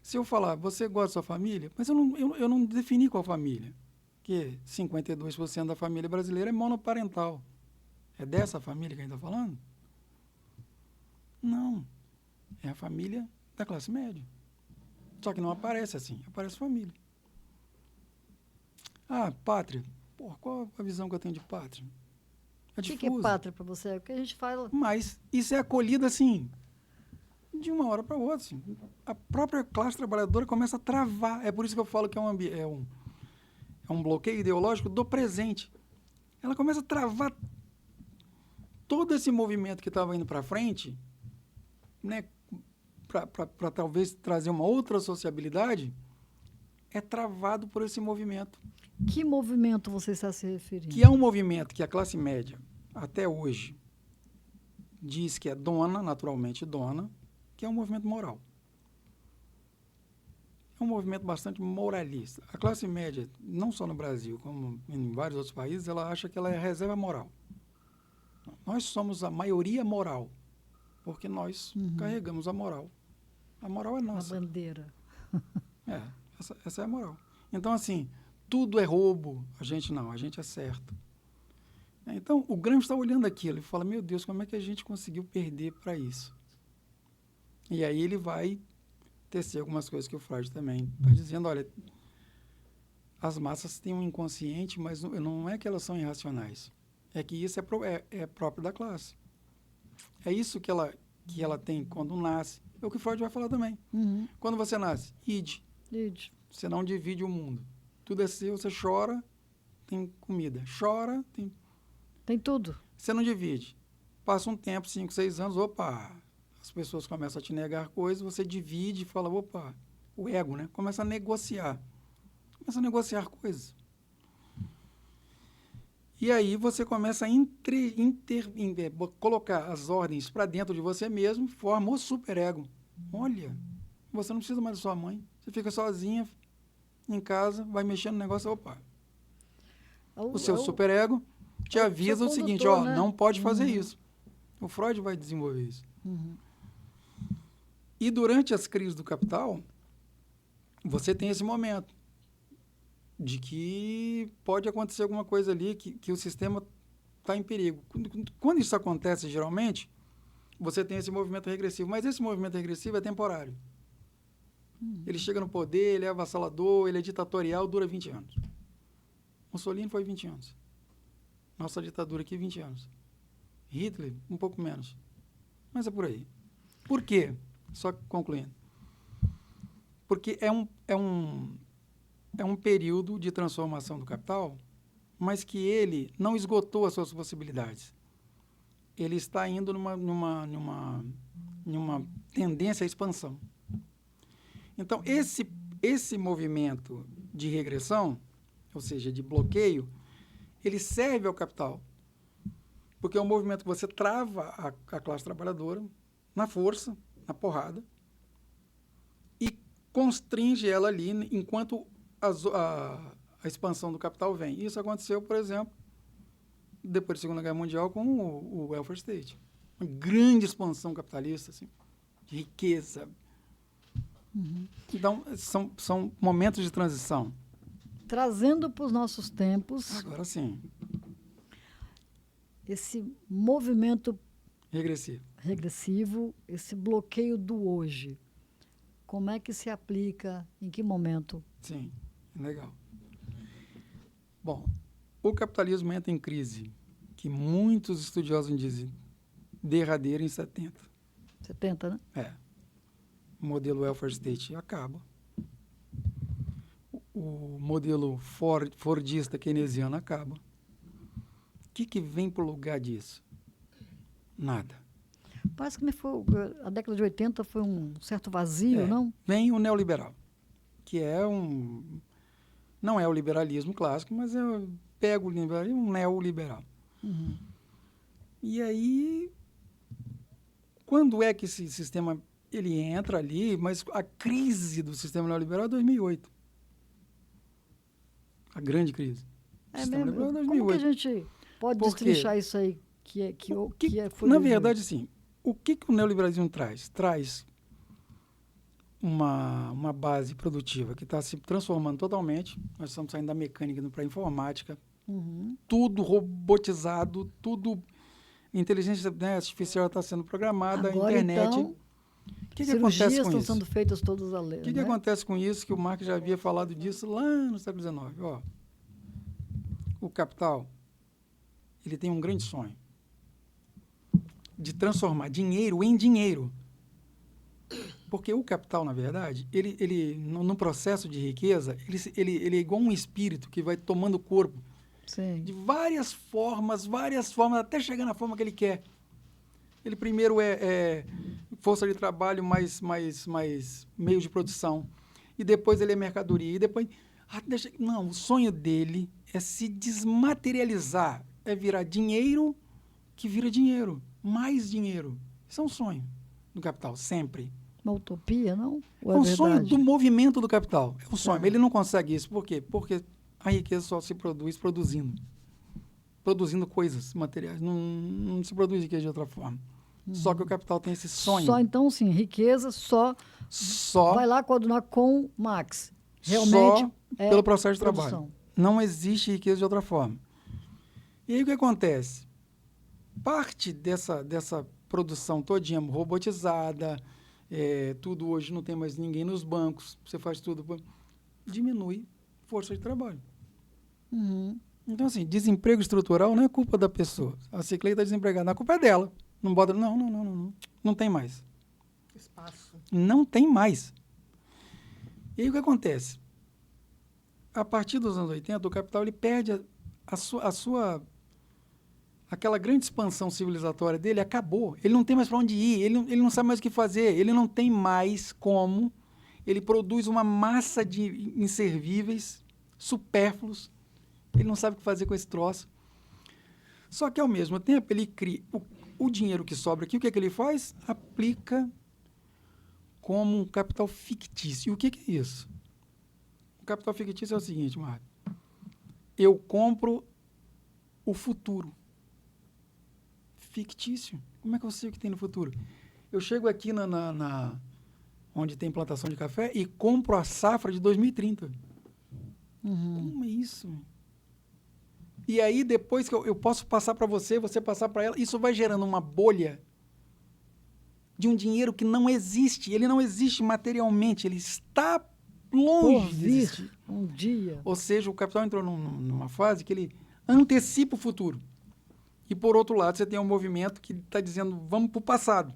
Se eu falar, você gosta da sua família, mas eu não defini qual família. Que 52% da família brasileira é monoparental. É dessa família que a gente está falando? Não. É a família da classe média. Só que não aparece assim, aparece família. Ah, pátria. Pô, qual a visão que eu tenho de pátria? É difusa. O que é pátria para você? É o que a gente fala. Mas isso é acolhido assim, de uma hora para outra. Assim. A própria classe trabalhadora começa a travar. É por isso que eu falo que é um bloqueio ideológico do presente. Ela começa a travar todo esse movimento que estava indo para frente, né, para talvez trazer uma outra sociabilidade, é travado por esse movimento. Que movimento você está se referindo? Que é um movimento que a classe média, até hoje, diz que é dona, naturalmente dona, que é um movimento moral. É um movimento bastante moralista. A classe média, não só no Brasil, como em vários outros países, ela acha que ela é reserva moral. Nós somos a maioria moral, porque nós carregamos a moral. A moral é nossa. A bandeira. Essa é a moral. Então, assim, tudo é roubo, a gente é certo. Então, o Gramsci está olhando aquilo e fala, meu Deus, como é que a gente conseguiu perder para isso? E aí ele vai tecer algumas coisas que o Freud também está dizendo, olha, as massas têm um inconsciente, mas não é que elas são irracionais. É que isso é próprio da classe. É isso que ela que ela tem quando nasce. É o que Freud vai falar também. Uhum. Quando você nasce, id. Id. Você não divide o mundo. Tudo é seu, você chora, tem comida. Chora, tem... Tem tudo. Você não divide. Passa um tempo, 5, 6 anos, opa, as pessoas começam a te negar coisas, você divide e fala, opa, o ego, né? Começa a negociar. Começa a negociar coisas. E aí você começa a colocar as ordens para dentro de você mesmo, forma o superego. Olha, você não precisa mais da sua mãe. Você fica sozinha em casa, vai mexendo no negócio, opa. O seu superego te avisa o seguinte, ó, né? não pode fazer isso. O Freud vai desenvolver isso. Uhum. E durante as crises do capital, você tem esse momento de que pode acontecer alguma coisa ali, que o sistema está em perigo. Quando isso acontece, geralmente, você tem esse movimento regressivo. Mas esse movimento regressivo é temporário. Ele chega no poder, ele é avassalador, ele é ditatorial, dura 20 anos. Mussolini foi 20 anos. Nossa ditadura aqui, 20 anos. Hitler, um pouco menos. Mas é por aí. Por quê? Só concluindo. Porque é um período de transformação do capital, mas que ele não esgotou as suas possibilidades. Ele está indo numa tendência à expansão. Então, esse movimento de regressão, ou seja, de bloqueio, ele serve ao capital. Porque é um movimento que você trava a classe trabalhadora na força, na porrada, e constringe ela ali enquanto a expansão do capital vem. Isso aconteceu, por exemplo, depois da Segunda Guerra Mundial com o welfare state. Uma grande expansão capitalista, assim, de riqueza. Uhum. Então, são momentos de transição. Trazendo para os nossos tempos... Agora sim. Esse movimento regressivo, esse bloqueio do hoje, como é que se aplica, em que momento? Sim, legal. Bom, o capitalismo entra em crise, que muitos estudiosos dizem derradeira em 70. 70, né? É. O modelo welfare state acaba. O modelo fordista keynesiano acaba. O que vem para o lugar disso? Nada. Parece que a década de 80 foi um certo vazio, não? Vem o neoliberal, que não é o liberalismo clássico, mas pega o liberalismo, um neoliberal. Uhum. E aí, quando é que esse sistema ele entra ali, mas a crise do sistema neoliberal é 2008. A grande crise. É mesmo? Como que a gente pode destrinchar isso aí? Na verdade, sim. O que o neoliberalismo traz? Traz uma base produtiva que está se transformando totalmente. Nós estamos saindo da mecânica para a informática. Uhum. Tudo robotizado, tudo... Inteligência, né, artificial está sendo programada, agora, a internet... Então, que acontece com estão isso? sendo feitas todas a ler. O que acontece com isso? Que o Marx já havia falado disso lá no século XIX. Ó, o capital, ele tem um grande sonho de transformar dinheiro em dinheiro. Porque o capital, na verdade, ele no processo de riqueza, ele é igual um espírito que vai tomando corpo. Sim. De várias formas, até chegar na forma que ele quer. Ele primeiro é força de trabalho mais meio de produção. E depois ele é mercadoria. E depois... Não, o sonho dele é se desmaterializar. É virar dinheiro que vira dinheiro. Mais dinheiro. Isso é um sonho do capital, sempre. Uma utopia, não? Ou é um sonho do movimento do capital. É um sonho. Tá. Ele não consegue isso. Por quê? Porque a riqueza só se produz produzindo coisas materiais. Não se produz riqueza de outra forma. Só que o capital tem esse sonho. Só, então, sim, riqueza só vai lá coordenar com Marx. Realmente só pelo processo de produção. trabalho. Não existe riqueza de outra forma. E aí o que acontece? Parte dessa produção todinha robotizada, tudo hoje não tem mais ninguém nos bancos, você faz tudo, diminui força de trabalho. Uhum. Então, assim, desemprego estrutural não é culpa da pessoa. A Ciclei está desempregada, a culpa é dela. Não bota, não. Não tem mais. Espaço. Não tem mais. E aí o que acontece? A partir dos anos 80, o capital ele perde a sua aquela grande expansão civilizatória dele acabou. Ele não tem mais para onde ir, ele não sabe mais o que fazer, ele não tem mais como. Ele produz uma massa de inservíveis, supérfluos. Ele não sabe o que fazer com esse troço. Só que, ao mesmo tempo, ele cria o dinheiro que sobra aqui, o que é que ele faz? Aplica como um capital fictício. E o que é isso? O capital fictício é o seguinte, Marco. Eu compro o futuro. Fictício. Como é que eu sei o que tem no futuro? Eu chego aqui onde tem plantação de café e compro a safra de 2030. Como é isso? E aí, depois que eu posso passar para você passar para ela, isso vai gerando uma bolha de um dinheiro que não existe. Ele não existe materialmente, ele está longe de existir. Um dia. Ou seja, o capital entrou numa fase que ele antecipa o futuro. E, por outro lado, você tem um movimento que está dizendo, vamos para o passado.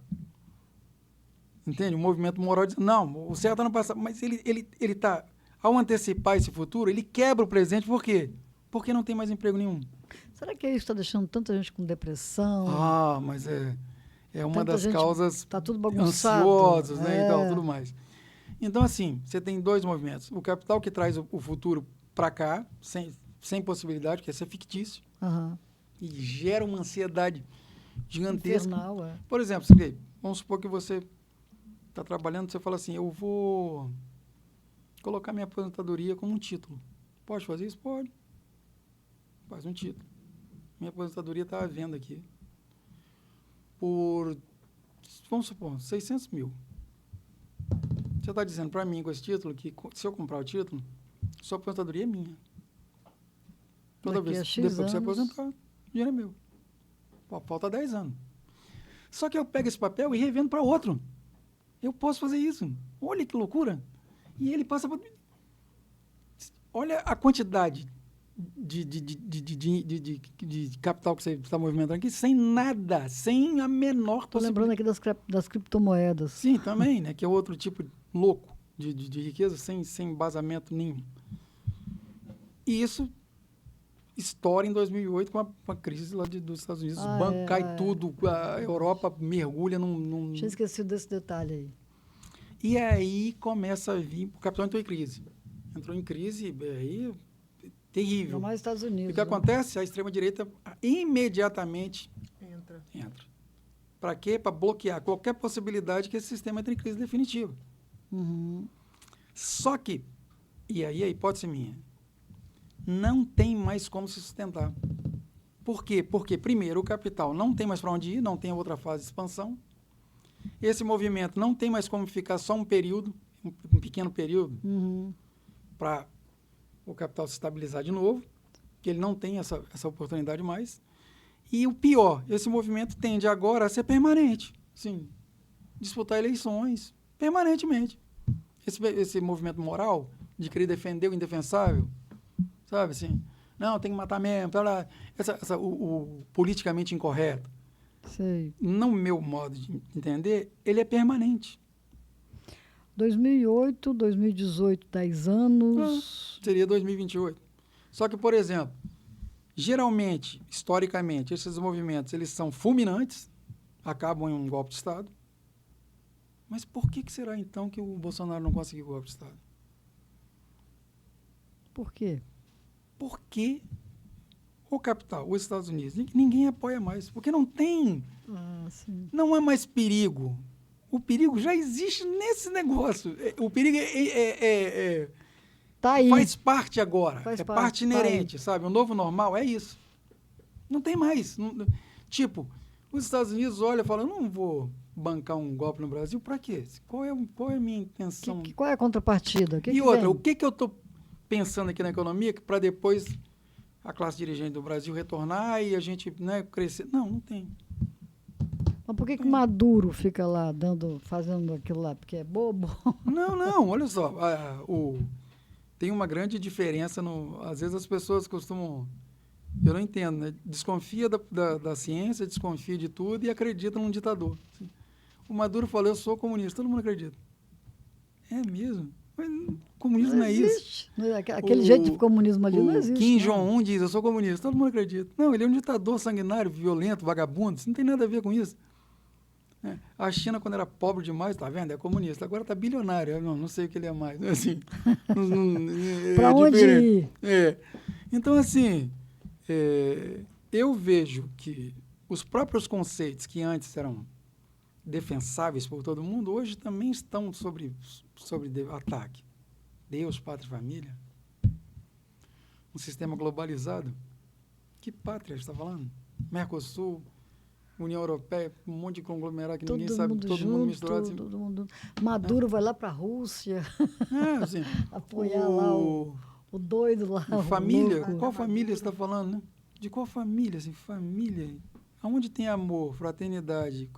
Entende? O movimento moral diz, não, o certo está no passado. Mas ele está, ao antecipar esse futuro, ele quebra o presente. Por quê? Porque não tem mais emprego nenhum. Será que isso está deixando tanta gente com depressão? Ah, mas é uma das causas tá tudo bagunçado, ansiosas, né, e tal, tudo mais. Então, assim, você tem dois movimentos. O capital que traz o futuro para cá, sem possibilidade, que é ser fictício, e gera uma ansiedade gigantesca. Infernal, é. Por exemplo, vamos supor que você está trabalhando, você fala assim, eu vou colocar minha aposentadoria como um título. Pode fazer isso? Pode. Faz um título. Minha aposentadoria está à venda aqui. Por, vamos supor, 600 mil. Você está dizendo para mim com esse título que se eu comprar o título, sua aposentadoria é minha. Toda vez depois que você aposentar, o dinheiro é meu. Pô, falta 10 anos. Só que eu pego esse papel e revendo para outro. Eu posso fazer isso. Olha que loucura. E ele passa para... Olha a quantidade de capital que você está movimentando aqui, sem nada, sem a menor possibilidade. Estou lembrando aqui das criptomoedas. Sim, também, né? Que é outro tipo louco de riqueza, sem embasamento nenhum. E isso estoura em 2008 com a crise lá dos Estados Unidos. Os bancos caem tudo, a Europa mergulha num... Tinha esquecido desse detalhe aí. E aí começa a vir... O capital entrou em crise. Entrou em crise, aí... Terrível. Não mais Estados Unidos. E o que acontece? A extrema-direita imediatamente entra. Para quê? Para bloquear qualquer possibilidade que esse sistema entre em crise definitiva. Só que, e aí a hipótese minha, não tem mais como se sustentar. Por quê? Porque, primeiro, o capital não tem mais para onde ir, não tem outra fase de expansão. Esse movimento não tem mais como ficar só um período, um pequeno período, para o capital se estabilizar de novo, que ele não tem essa oportunidade mais. E o pior, esse movimento tende agora a ser permanente. Sim, disputar eleições permanentemente. Esse movimento moral de querer defender o indefensável, sabe assim? Não, tem que matar mesmo, o politicamente incorreto. Sei. No meu modo de entender, ele é permanente. 2008, 2018, 10 anos... Seria 2028. Só que, por exemplo, geralmente, historicamente, esses movimentos, eles são fulminantes, acabam em um golpe de Estado. Mas por que será, então, que o Bolsonaro não conseguiu o golpe de Estado? Por quê? Porque o capital, os Estados Unidos, ninguém apoia mais. Porque não tem... Não há mais perigo. O perigo já existe nesse negócio. O perigo tá aí. Faz parte agora. Parte inerente, sabe? O novo normal é isso. Não tem mais. Tipo, os Estados Unidos olham e falam, eu não vou bancar um golpe no Brasil, para quê? Qual é a minha intenção? Qual é a contrapartida? E outra, o que eu estou pensando aqui na economia para depois a classe dirigente do Brasil retornar e a gente, né, crescer? Não tem. Mas por que o Maduro fica lá fazendo aquilo lá? Porque é bobo? Não, olha só. Tem uma grande diferença. Às vezes as pessoas costumam Eu não entendo, né? Desconfia da ciência, desconfia de tudo e acredita num ditador. Assim. O Maduro falou, eu sou comunista, todo mundo acredita. É mesmo? Mas comunismo não é isso. existe. Aquele jeito de comunismo ali não O existe. Kim não. Jong-un diz, eu sou comunista, todo mundo acredita. Não, ele é um ditador sanguinário, violento, vagabundo, isso não tem nada a ver com isso. É. A China, quando era pobre demais, tá vendo? É comunista. Agora tá bilionário. Eu não sei o que ele é mais. Assim, Para onde ir? É. Então, assim, eu vejo que os próprios conceitos que antes eram defensáveis por todo mundo, hoje também estão sobre ataque. Deus, pátria e família. Um sistema globalizado. Que pátria está falando? Mercosul, União Europeia, um monte de conglomerado que ninguém sabe, todo junto, mundo misturado. Assim. todo mundo. Maduro vai lá para a Rússia Assim, apoiar lá o doido lá. Família, louco. qual família você está falando, né? De qual família? Assim, família. Aonde tem amor, fraternidade,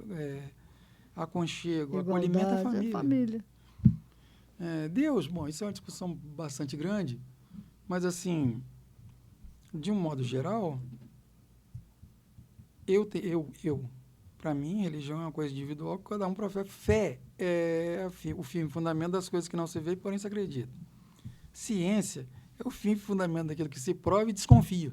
aconchego, acolhimento é família. É família. Deus, bom, isso é uma discussão bastante grande, mas assim, de um modo geral, para mim, religião é uma coisa individual que cada um professa. Fé é o fim e fundamento das coisas que não se vê, porém se acredita. Ciência é o fim e fundamento daquilo que se prova e desconfia.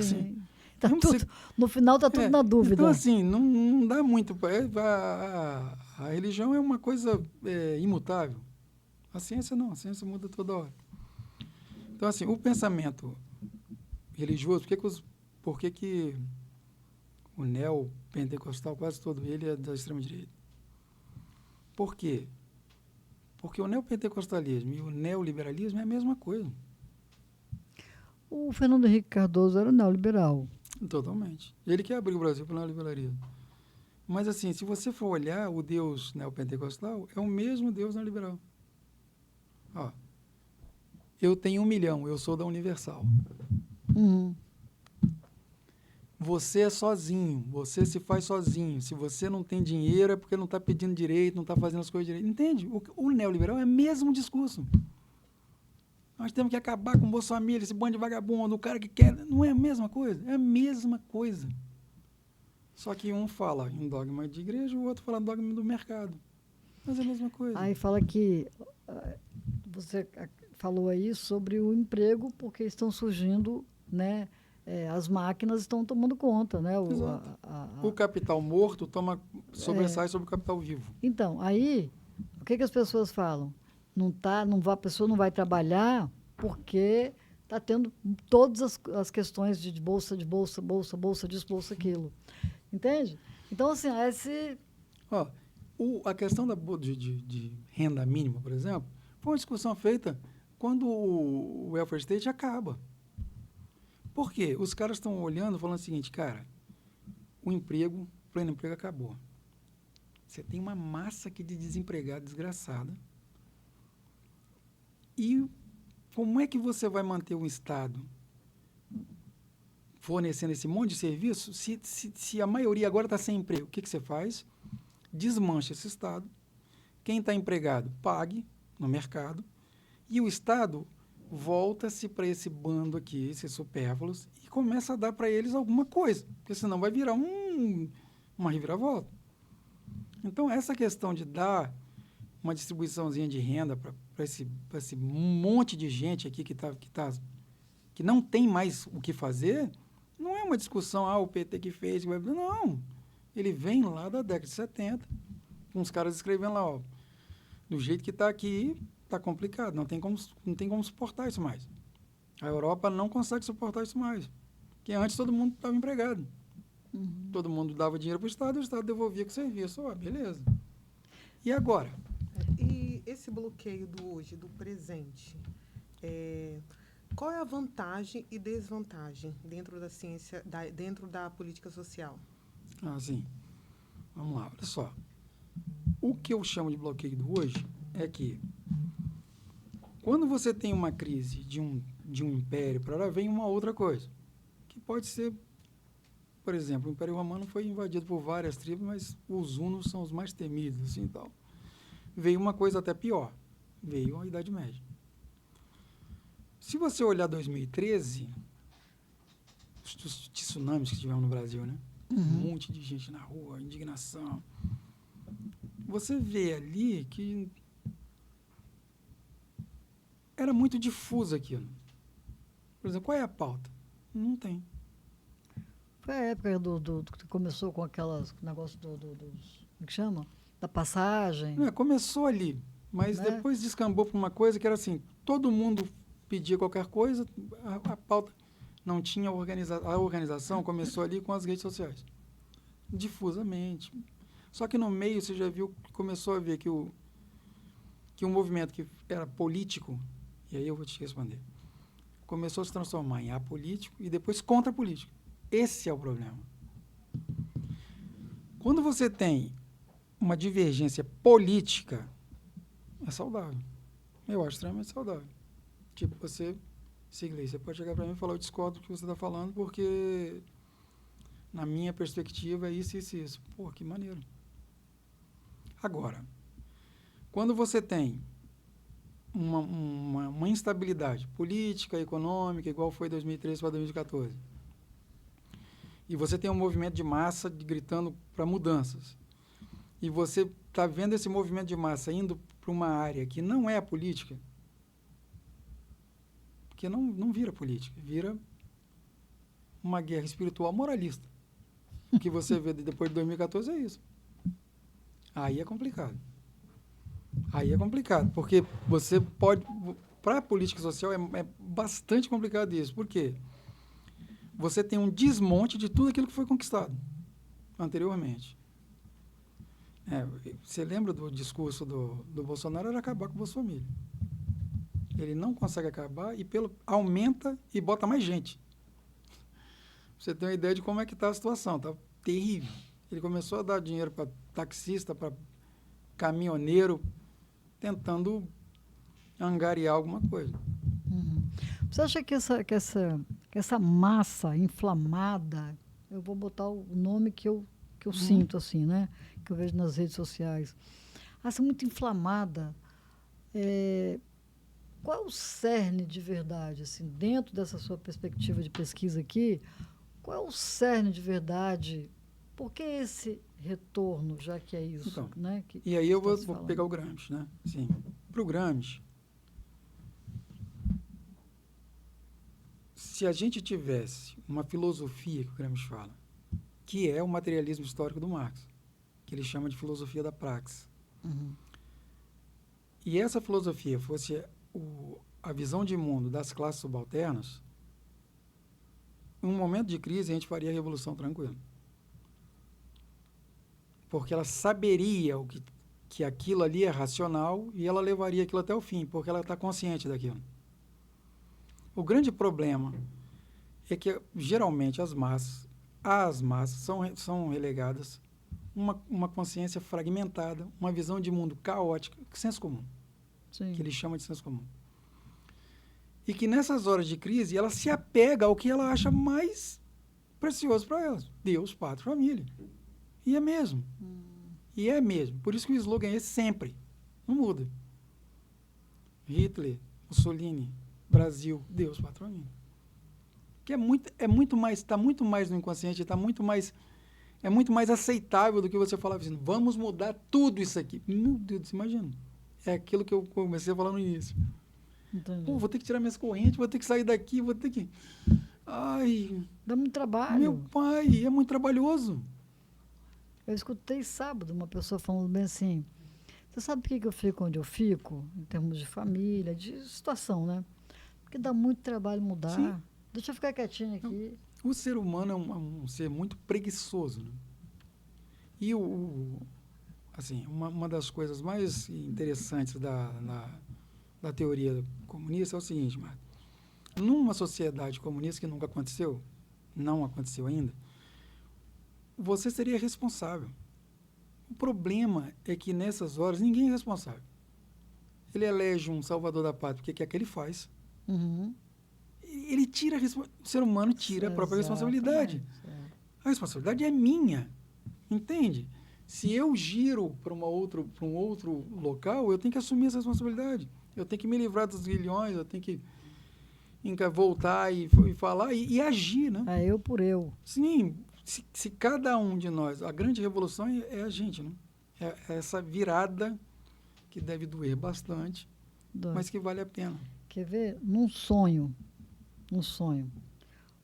Sim. Assim, No final está tudo na dúvida. Então, assim, não dá muito. A religião é uma coisa imutável. A ciência não, a ciência muda toda hora. Então, assim, o pensamento religioso, por que o neopentecostal, quase todo ele é da extrema-direita? Por quê? Porque o neopentecostalismo e o neoliberalismo é a mesma coisa. O Fernando Henrique Cardoso era neoliberal. Totalmente. Ele que abriu o Brasil para o neoliberalismo. Mas, assim, se você for olhar, o Deus neopentecostal é o mesmo Deus neoliberal. Ó, eu tenho 1 milhão, eu sou da Universal. Uhum. Você é sozinho, você se faz sozinho. Se você não tem dinheiro é porque não está pedindo direito, não está fazendo as coisas direito. Entende? O neoliberal é o mesmo discurso. Nós temos que acabar com o Bolsa Família, esse bando de vagabundo, o cara que quer... Não é a mesma coisa? É a mesma coisa. Só que um fala em dogma de igreja, o outro fala em dogma do mercado. Mas é a mesma coisa. Aí fala que... Você falou aí sobre o emprego, porque estão surgindo, né? As máquinas estão tomando conta, né? O capital morto sobressai sobre o capital vivo. Então, aí, o que as pessoas falam? A pessoa não vai trabalhar porque está tendo todas as questões de bolsa disso, bolsa aquilo. Entende? Então, assim, a questão de renda mínima, por exemplo, foi uma discussão feita quando o welfare state acaba. Por quê? Os caras estão olhando e falando o seguinte, cara, o pleno emprego acabou. Você tem uma massa aqui de desempregado desgraçada. E como é que você vai manter o Estado fornecendo esse monte de serviço se a maioria agora está sem emprego? O que você faz? Desmancha esse Estado. Quem está empregado, pague no mercado. E o Estado volta-se para esse bando aqui, esses supérfluos, e começa a dar para eles alguma coisa, porque senão vai virar uma reviravolta. Então, essa questão de dar uma distribuiçãozinha de renda para esse monte de gente aqui que não tem mais o que fazer, não é uma discussão, o PT que fez, não. Ele vem lá da década de 70, com os caras escrevendo lá, do jeito que está aqui, está complicado, não tem como suportar isso mais. A Europa não consegue suportar isso mais, porque antes todo mundo estava empregado. Uhum. Todo mundo dava dinheiro para o Estado devolvia com serviço. Beleza. E agora? E esse bloqueio do hoje, do presente, qual é a vantagem e desvantagem dentro da ciência, dentro da política social? Sim. Vamos lá, olha só. O que eu chamo de bloqueio do hoje é que quando você tem uma crise de um império, para lá vem uma outra coisa, que pode ser, por exemplo, o Império Romano foi invadido por várias tribos, mas os hunos são os mais temidos, assim, tal. Veio uma coisa até pior, veio a Idade Média. Se você olhar 2013, dos tsunamis que tivemos no Brasil, né? Um monte de gente na rua, indignação. Você vê ali que era muito difuso aquilo. Por exemplo, qual é a pauta? Não tem. Foi a época que começou com aquelas negócio dos. Como que chama? Da passagem. Não, começou ali, mas Né? depois descambou para uma coisa que era assim, todo mundo pedia qualquer coisa, a pauta não tinha a organização começou ali com as redes sociais, difusamente. Só que no meio você já viu, começou a ver que o movimento que era político, e aí eu vou te responder, começou a se transformar em apolítico e depois contra-político. Esse é o problema. Quando você tem uma divergência política, é saudável. Eu acho extremamente saudável. Tipo, você pode chegar para mim e falar, eu discordo do que você está falando, porque na minha perspectiva é isso, isso e isso. Pô, que maneiro. Agora, quando você tem uma instabilidade política, econômica, igual foi 2013 para 2014, e você tem um movimento de massa gritando para mudanças, e você está vendo esse movimento de massa indo para uma área que não é a política, porque não vira política, vira uma guerra espiritual moralista. O que você vê depois de 2014 é isso. Aí é complicado. Aí é complicado, porque você pode... Para a política social é bastante complicado isso. Por quê? Você tem um desmonte de tudo aquilo que foi conquistado anteriormente. Você lembra do discurso do Bolsonaro? Era acabar com a Bolsa Família. Ele não consegue acabar e aumenta e bota mais gente. Você tem uma ideia de como é que está a situação. Está terrível. Ele começou a dar dinheiro para taxista, para caminhoneiro, tentando angariar alguma coisa. Você acha que essa massa inflamada, eu vou botar o nome que eu sinto, assim, né? Que eu vejo nas redes sociais. Essa muito inflamada, qual é o cerne de verdade, assim, dentro dessa sua perspectiva de pesquisa aqui, qual é o cerne de verdade? Por que esse retorno, já que é isso? Então, né, e aí eu vou pegar o Gramsci, né? Sim. Para o Gramsci, se a gente tivesse uma filosofia, que o Gramsci fala, que é o materialismo histórico do Marx, que ele chama de filosofia da praxis, e essa filosofia fosse a visão de mundo das classes subalternas, em um momento de crise a gente faria a revolução tranquila. Porque ela saberia que aquilo ali é racional e ela levaria aquilo até o fim, porque ela está consciente daquilo. O grande problema é que, geralmente, as massas são relegadas uma consciência fragmentada, uma visão de mundo caótica, senso comum, Sim. que ele chama de senso comum. E que nessas horas de crise, ela se apega ao que ela acha mais precioso para ela. Deus, pátria, família. E é mesmo. E é mesmo. Por isso que o slogan é sempre. Não muda. Hitler, Mussolini, Brasil, Deus, pátria, família. Que é muito mais, está muito mais no inconsciente, é muito mais aceitável do que você falar assim, vamos mudar tudo isso aqui. Meu Deus, imagina. É aquilo que eu comecei a falar no início. Entendi. Pô, vou ter que tirar minhas correntes, vou ter que sair daqui, vou ter que... Ai, dá muito trabalho. meu pai, é muito trabalhoso. Eu escutei sábado uma pessoa falando bem assim, você sabe por que eu fico onde eu fico, em termos de família, de situação, né? Porque dá muito trabalho mudar. Sim. Deixa eu ficar quietinho aqui. O ser humano é um ser muito preguiçoso, né? E assim, uma das coisas mais interessantes da teoria comunista é o seguinte, Marta. Numa sociedade comunista que nunca aconteceu, não aconteceu ainda, você seria responsável. O problema é que nessas horas ninguém é responsável. Ele elege um salvador da pátria, porque é que ele faz. Ele tira o ser humano tira a própria responsabilidade. A responsabilidade é minha, entende? Se eu giro para um outro local, eu tenho que assumir essa responsabilidade. Eu tenho que me livrar dos grilhões, eu tenho que voltar e falar e agir, né? É eu por eu. Sim, se cada um de nós, a grande revolução é a gente, né? É essa virada que deve doer bastante, mas que vale a pena. Quer ver? Num sonho,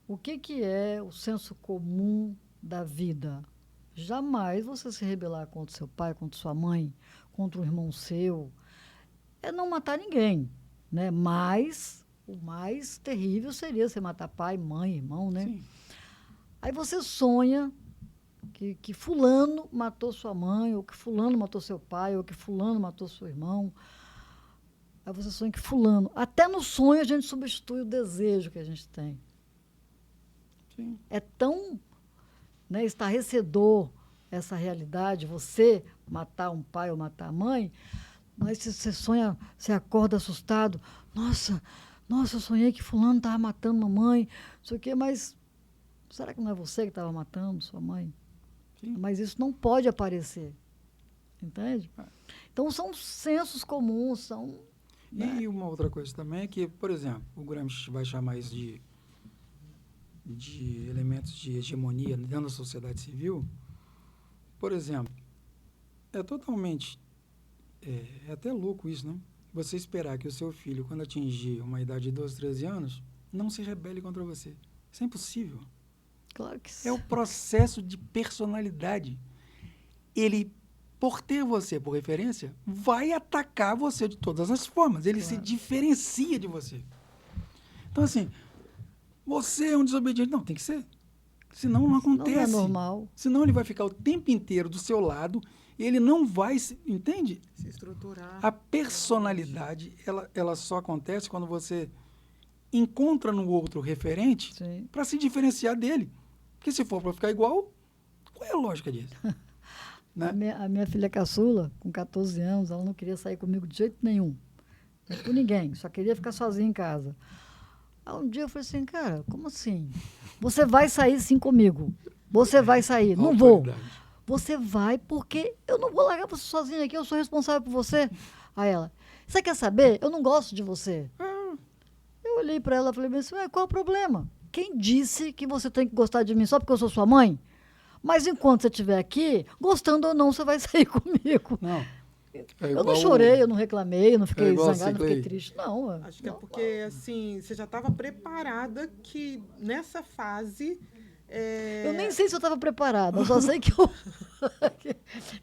o que é o senso comum da vida? Jamais você se rebelar contra seu pai, contra sua mãe, contra um irmão seu. É não matar ninguém, né? Mas o mais terrível seria você matar pai, mãe, irmão, né? Sim. Aí você sonha que fulano matou sua mãe, ou que fulano matou seu pai, ou que fulano matou seu irmão. Aí você sonha que fulano... Até no sonho a gente substitui o desejo que a gente tem. Sim. É tão, né, estarrecedor essa realidade, você matar um pai ou matar a mãe, mas se você sonha, você acorda assustado, nossa, eu sonhei que fulano estava matando mamãe, não sei o quê, mas será que não é você que estava matando sua mãe? Sim. Mas isso não pode aparecer, entende? Então são sensos comuns, são... Né? E uma outra coisa também é que, por exemplo, o Gramsci vai chamar isso de elementos de hegemonia dentro da sociedade civil. Por exemplo, é totalmente... É até louco isso, né? Você esperar que o seu filho, quando atingir uma idade de 12, 13 anos, não se rebele contra você. Isso é impossível. Claro que sim. É o processo de personalidade. Ele, por ter você por referência, vai atacar você de todas as formas. Ele se diferencia de você. Então, assim, você é um desobediente. Não, tem que ser. Senão não acontece. Não é normal. Senão ele vai ficar o tempo inteiro do seu lado. Ele não vai, entende? Se estruturar. A personalidade, ela só acontece quando você encontra no outro referente para se diferenciar dele. Porque se for para ficar igual, qual é a lógica disso? Né? A minha filha caçula, com 14 anos, ela não queria sair comigo de jeito nenhum. Nem com ninguém, só queria ficar sozinha em casa. Aí um dia eu falei assim, cara, como assim? Você vai sair sim comigo. Você vai sair. Não vou. Você vai porque eu não vou largar você sozinha aqui, eu sou responsável por você. Aí ela, você quer saber? Eu não gosto de você. Eu olhei para ela e falei assim, qual é o problema? Quem disse que você tem que gostar de mim só porque eu sou sua mãe? Mas enquanto você estiver aqui, gostando ou não, você vai sair comigo. Não. Eu não chorei, eu não reclamei, eu não fiquei zangada, não fiquei triste. Não. Acho que é porque, assim, você já estava preparada que nessa fase... Eu nem sei se eu estava preparada, eu só sei que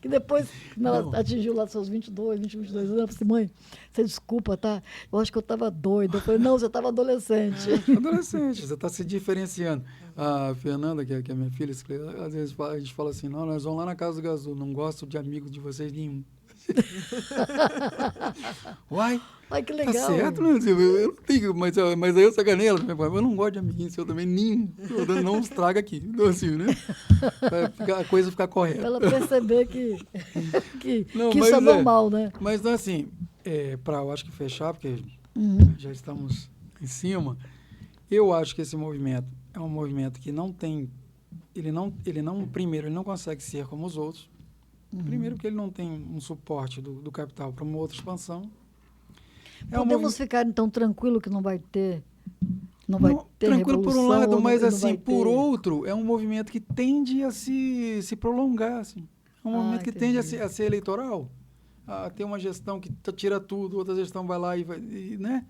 que depois, quando ela atingiu lá seus 22 anos, ela falou assim, mãe, você desculpa, tá? Eu acho que eu estava doida. Eu falei, não, você estava adolescente. Adolescente, você está se diferenciando. A Fernanda, que é minha filha, às vezes a gente fala assim, não, nós vamos lá na casa do Gazu, não gosto de amigo de vocês nenhum. Uai, ai, que legal. Tá certo, né? Eu não tenho, mas aí eu sacanei ela também. Eu não gosto de amiguinho seu também, nenhum. Não estraga aqui. Então, assim, né? Pra a coisa ficar correta. Pra ela perceber que não, isso é normal, né? Mas, não, assim, para eu acho que fechar, porque já estamos em cima, eu acho que esse movimento é um movimento que não tem... Primeiro, ele não consegue ser como os outros. Primeiro, porque ele não tem um suporte do capital para uma outra expansão. Podemos ficar, então, tranquilo que não vai ter tranquilo por um lado, mas, assim, por ter... outro, é um movimento que tende a se prolongar. Assim. É um movimento que tende a ser eleitoral, a ter uma gestão que tira tudo, outra gestão vai lá né?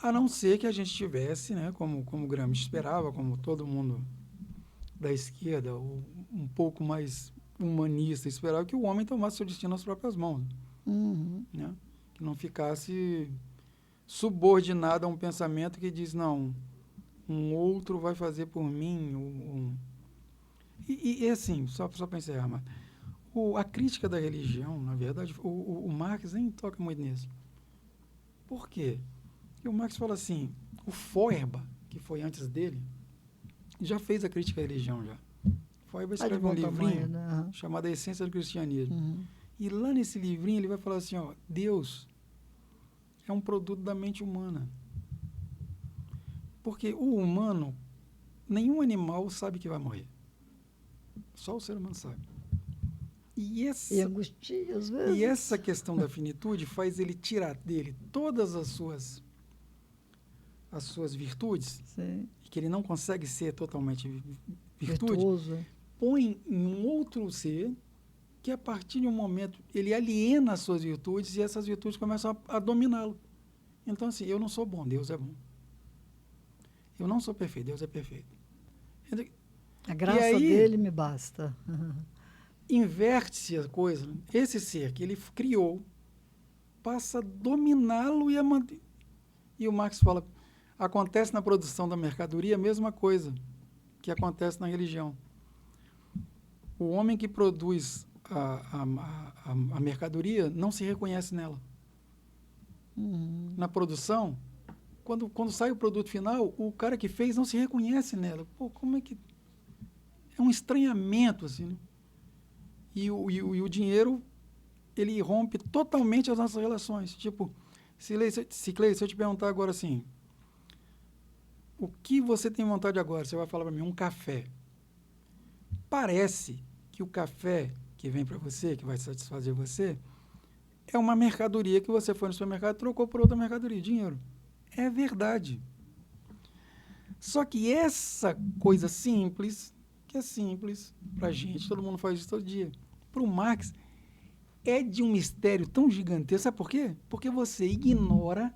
A não ser que a gente tivesse, né, como o Gramsci esperava, como todo mundo da esquerda, um pouco mais humanista, esperava que o homem tomasse seu destino nas próprias mãos. Né? Que não ficasse subordinado a um pensamento que diz, não, um outro vai fazer por mim. E assim, só para encerrar, Marta, a crítica da religião, na verdade, o Marx nem toca muito nisso. Por quê? Porque o Marx fala assim, o Feuerbach, que foi antes dele, já fez a crítica à religião já. Feuerbach escreve um livrinho chamado A Essência do Cristianismo. E lá nesse livrinho ele vai falar assim, ó, Deus é um produto da mente humana. Porque o humano, nenhum animal sabe que vai morrer. Só o ser humano sabe. E angustia, às vezes. E essa questão da finitude faz ele tirar dele todas as as suas virtudes, Sim. e que ele não consegue ser totalmente virtude, Virtuoso. põe em um outro ser que, a partir de um momento, ele aliena as suas virtudes e essas virtudes começam a dominá-lo. Então, assim, eu não sou bom, Deus é bom. Eu não sou perfeito, Deus é perfeito. A graça aí, dele me basta. Inverte-se a coisa. Esse ser que ele criou passa a dominá-lo e a manter. E o Marx fala, acontece na produção da mercadoria a mesma coisa que acontece na religião. O homem que produz a mercadoria não se reconhece nela. Na produção, quando sai o produto final, o cara que fez não se reconhece nela. Pô, como é que... É um estranhamento, assim, né? E o dinheiro, ele rompe totalmente as nossas relações. Tipo, Cleide, se eu te perguntar agora assim, o que você tem vontade agora? Você vai falar para mim, um café. Parece que o café que vem para você, que vai satisfazer você, é uma mercadoria que você foi no supermercado e trocou por outra mercadoria, dinheiro. É verdade. Só que essa coisa simples, que é simples para a gente, todo mundo faz isso todo dia, para o Marx, é de um mistério tão gigantesco. Sabe por quê? Porque você ignora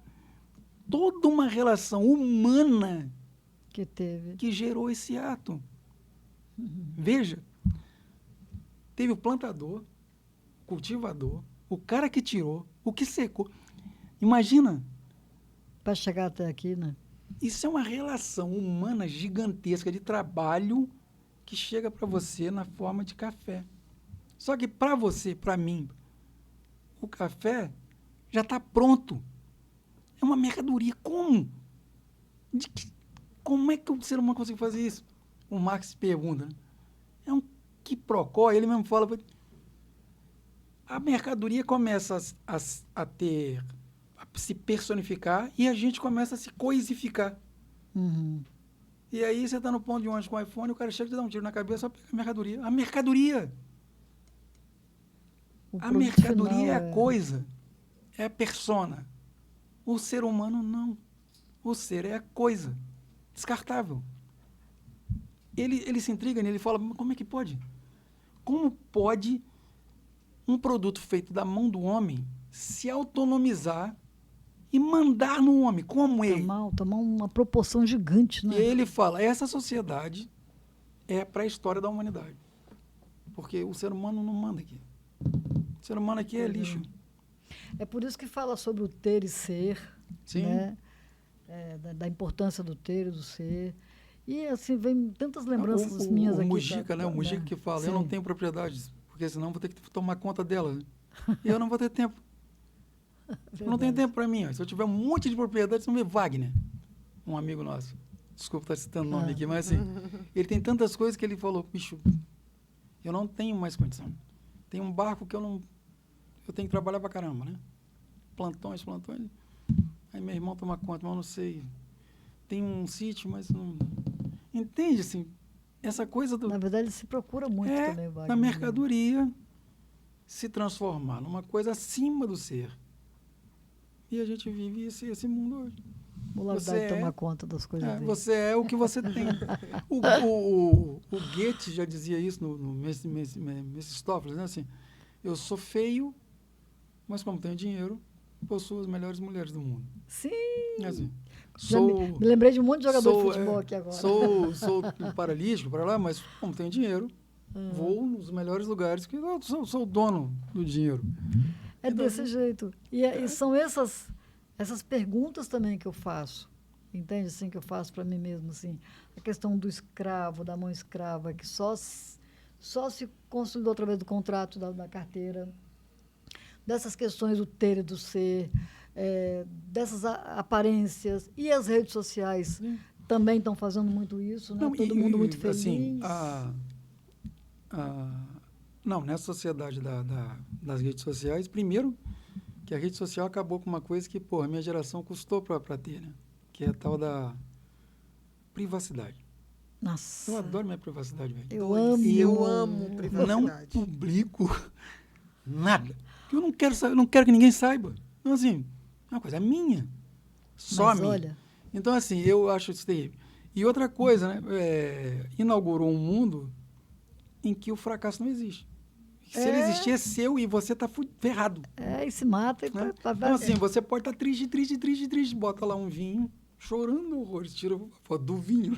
toda uma relação humana que gerou esse ato. Veja, teve o plantador, o cultivador, o cara que tirou, o que secou. Imagina. Para chegar até aqui, né? Isso é uma relação humana gigantesca de trabalho que chega para você na forma de café. Só que para você, para mim, o café já está pronto. É uma mercadoria. Como? Como é que o ser humano consegue fazer isso? O Marx pergunta. Né? É um quiprocó, ele mesmo fala. A mercadoria começa a se personificar e a gente começa a se coisificar. Uhum. E aí você está no ponto de ônibus com o iPhone, o cara chega e te dá um tiro na cabeça, só pega a mercadoria. A mercadoria! A mercadoria é a coisa, é a persona. O ser humano não. O ser é a coisa, descartável. Ele se intriga nele, ele fala, como é que pode? Como pode um produto feito da mão do homem se autonomizar e mandar no homem? Como é? Tomar uma proporção gigante, né? E ele fala, essa sociedade é para a história da humanidade. Porque o ser humano não manda aqui. O ser humano aqui é lixo. É por isso que fala sobre o ter e ser, Sim. Né? Da importância do ter e do ser. E assim, vem tantas lembranças minhas aqui. O Mujica, né? O Mujica que fala, eu não tenho propriedades, porque senão vou ter que tomar conta dela. Né? E eu não vou ter tempo. Eu não tenho tempo para mim. Ó. Se eu tiver um monte de propriedades, você não vê Wagner, um amigo nosso. Desculpa estar citando o nome aqui, mas assim, ele tem tantas coisas que ele falou, bicho, eu não tenho mais condição. Tem um barco que eu tenho que trabalhar para caramba, né? Plantões. Aí meu irmão toma conta, mas eu não sei. Tem um sítio, mas não... Entende, assim, essa coisa do... Na verdade, ele se procura muito também, Wagner. Na mercadoria, se transformar numa coisa acima do ser. E a gente vive esse mundo hoje. Você tomar conta das coisas dele. Você é o que você tem. o Goethe já dizia isso no Mephistófeles, né? Assim, eu sou feio, mas como tenho dinheiro, possuo as melhores mulheres do mundo. Sim! Assim, me lembrei de um monte de jogador de futebol aqui agora. Sou paralítico para lá, mas como tenho dinheiro, vou nos melhores lugares, que eu sou o dono do dinheiro. É desse jeito. E são essas perguntas também que eu faço, entende? Assim, que eu faço para mim mesmo, assim. A questão do escravo, da mão escrava, que só se consolidou através do contrato da carteira, dessas questões do ter e do ser, dessas aparências. E as redes sociais também estão fazendo muito isso, né? Todo mundo muito feliz. Assim, não, nessa sociedade das redes sociais, primeiro que a rede social acabou com uma coisa que, a minha geração custou para ter, né? Que é a tal da privacidade. Nossa. Eu adoro minha privacidade, velho. Eu amo privacidade. Não publico nada. Eu não quero que ninguém saiba. Então, assim, é uma coisa minha. Só minha. Olha, Então, assim, eu acho isso terrível. E outra coisa, né? Inaugurou um mundo em que o fracasso não existe. Se ele existir, é seu e você tá ferrado. E se mata. Né? Então, assim, você pode estar triste, bota lá um vinho, chorando horrores, tira a foto do vinho.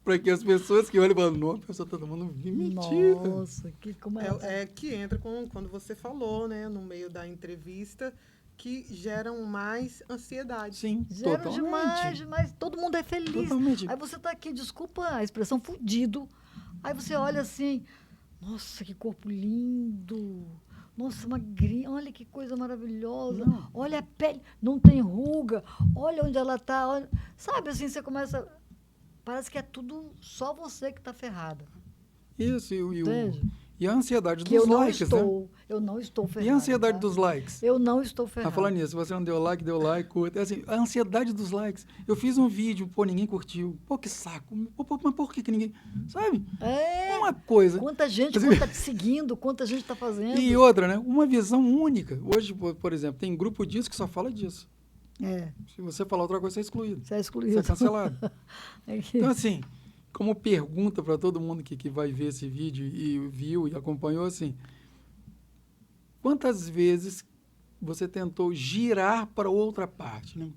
Para que as pessoas que olham e falam, não, a pessoa está tomando vinho, mentira. Nossa, como é? Que entra quando você falou, né, no meio da entrevista, que geram mais ansiedade. Sim, Geram demais, mas todo mundo é feliz. Totalmente. Aí você está aqui, desculpa a expressão, fudido. Aí você olha assim, nossa, que corpo lindo. Nossa, magrinha, olha que coisa maravilhosa. Não. Olha a pele, não tem ruga. Olha onde ela está. Olha... Sabe, assim, você começa... Parece que é tudo só você que está ferrada. Isso, e a ansiedade que dos likes, né? Eu não estou ferrada. E a ansiedade tá? dos likes? Eu não estou ferrada. Tá falando nisso, se você não deu like, curta. Assim, a ansiedade dos likes. Eu fiz um vídeo, ninguém curtiu. Que saco. Mas por que ninguém... Sabe? Uma coisa... Quanta gente está te seguindo, quanta gente está fazendo. E outra, né? Uma visão única. Hoje, por exemplo, tem grupo disso que só fala disso. Se você falar outra coisa, você é excluído. Você é excluído. Você é cancelado. Então, assim, como pergunta para todo mundo que vai ver esse vídeo e viu e acompanhou, assim, quantas vezes você tentou girar para outra parte, né?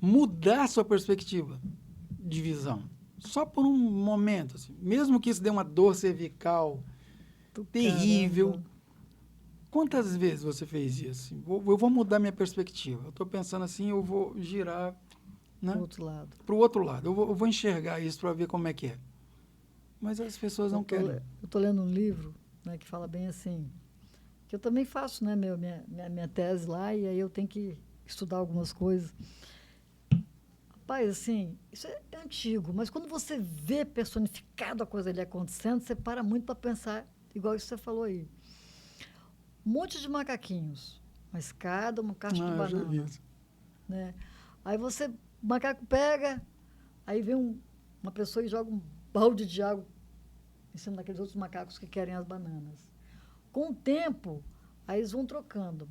Mudar sua perspectiva de visão, só por um momento, assim, mesmo que isso dê uma dor cervical terrível. Caramba. Quantas vezes você fez isso? Eu vou mudar minha perspectiva. Eu estou pensando assim, eu vou girar, né, para o outro lado. Eu vou enxergar isso para ver como é que é. Mas as pessoas não querem. Eu estou lendo um livro, né, que fala bem assim, que eu também faço, né, minha tese lá, e aí eu tenho que estudar algumas coisas. Rapaz, assim, isso é antigo, mas quando você vê personificado a coisa ali acontecendo, você para muito para pensar, igual isso que você falou aí. Um monte de macaquinhos, uma escada, uma caixa de banana. Já vi isso. Né? Aí o macaco pega, aí vem uma pessoa e joga um balde de água em cima daqueles outros macacos que querem as bananas. Com o tempo, aí eles vão trocando.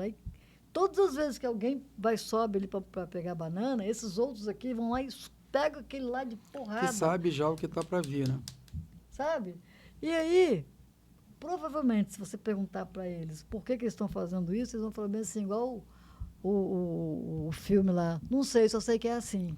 Aí, todas as vezes que alguém sobe ali para pegar a banana, esses outros aqui vão lá e pegam aquele lá de porrada. Que sabe já o que está para vir, né? Sabe? E aí... Provavelmente, se você perguntar para eles por que eles estão fazendo isso, eles vão falar bem assim, igual o filme lá. Não sei, só sei que é assim.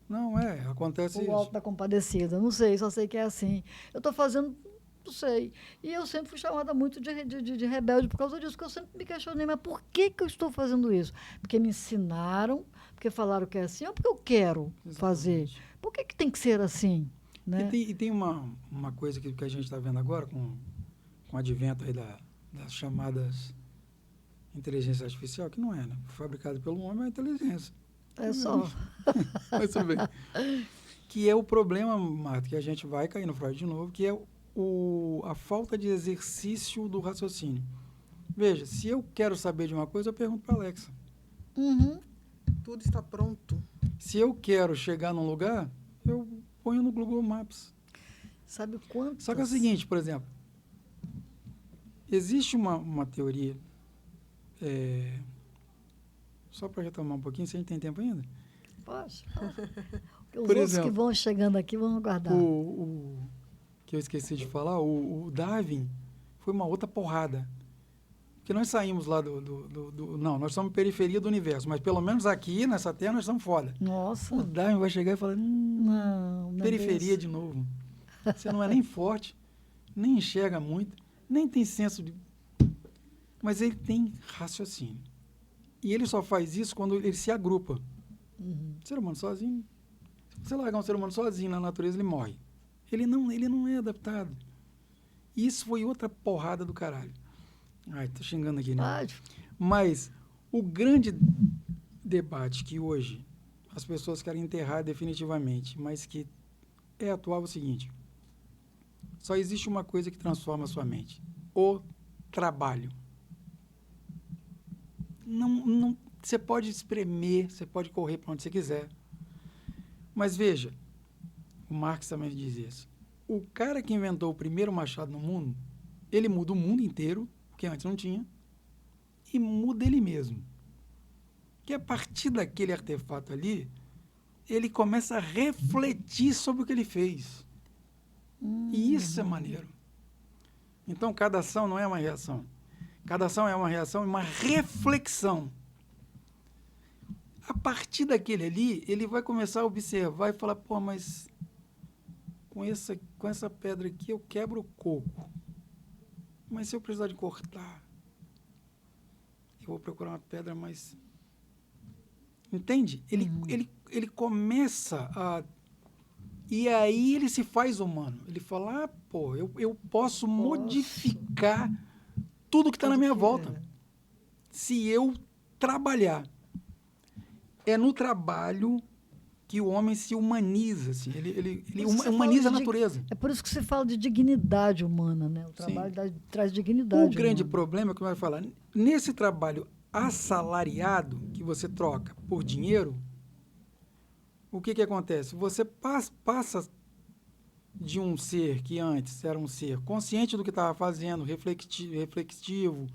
Não, acontece isso. O Alto da Compadecida. Não sei, só sei que é assim. Eu estou fazendo, não sei. E eu sempre fui chamada muito de rebelde por causa disso, porque eu sempre me questionei, mas por que eu estou fazendo isso? Porque me ensinaram, porque falaram que é assim, ou porque eu quero fazer? Por que tem que ser assim? Né? E tem uma coisa que a gente está vendo agora com o advento aí das chamadas inteligência artificial, que não é, né? Fabricado pelo homem é inteligência. É só. Mas tudo bem. Que é o problema, Marta, que a gente vai cair no Freud de novo, que é a falta de exercício do raciocínio. Veja, se eu quero saber de uma coisa, eu pergunto para a Alexa. Uhum. Tudo está pronto. Se eu quero chegar num lugar, eu ponho no Google Maps. Sabe quanto? Só que é o seguinte, por exemplo, existe uma teoria, só para retomar um pouquinho, se a gente tem tempo ainda? Pode. Os outros que vão chegando aqui vão aguardar. Que eu esqueci de falar, o Darwin foi uma outra porrada. Porque nós saímos lá não, nós somos periferia do universo, mas pelo menos aqui, nessa Terra, nós somos foda. Nossa. O Darwin vai chegar e falar, não periferia de novo. Você não é nem forte, nem enxerga muito, nem tem senso de... Mas ele tem raciocínio. E ele só faz isso quando ele se agrupa. Uhum. O ser humano sozinho... Se você largar um ser humano sozinho na natureza, ele morre. Ele não é adaptado. E isso foi outra porrada do caralho. Ai, tô xingando aqui, né? Pode. Mas o grande debate que hoje as pessoas querem enterrar definitivamente, mas que é atual é o seguinte: só existe uma coisa que transforma a sua mente: o trabalho. Não, você pode espremer, você pode correr para onde você quiser. Mas veja, o Marx também diz isso. O cara que inventou o primeiro machado no mundo, ele muda o mundo inteiro, porque antes não tinha, e muda ele mesmo. Que a partir daquele artefato ali, ele começa a refletir sobre o que ele fez. E isso é maneiro. Então, cada ação não é uma reação. Cada ação é uma reação e uma reflexão. A partir daquele ali, ele vai começar a observar e falar, pô, mas com essa pedra aqui eu quebro o coco. Mas se eu precisar de cortar, eu vou procurar uma pedra mais... Entende? Ele começa a... E aí ele se faz humano. Ele fala, pô, eu posso modificar tudo que está na minha volta. Se eu trabalhar. É no trabalho que o homem se humaniza. Assim. Ele humaniza a natureza. É por isso que você fala de dignidade humana, né? O trabalho traz dignidade. O grande humana. problema é que vai falar, nesse trabalho assalariado que você troca por dinheiro, o que acontece? Você passa de um ser que antes era um ser consciente do que estava fazendo, reflexivo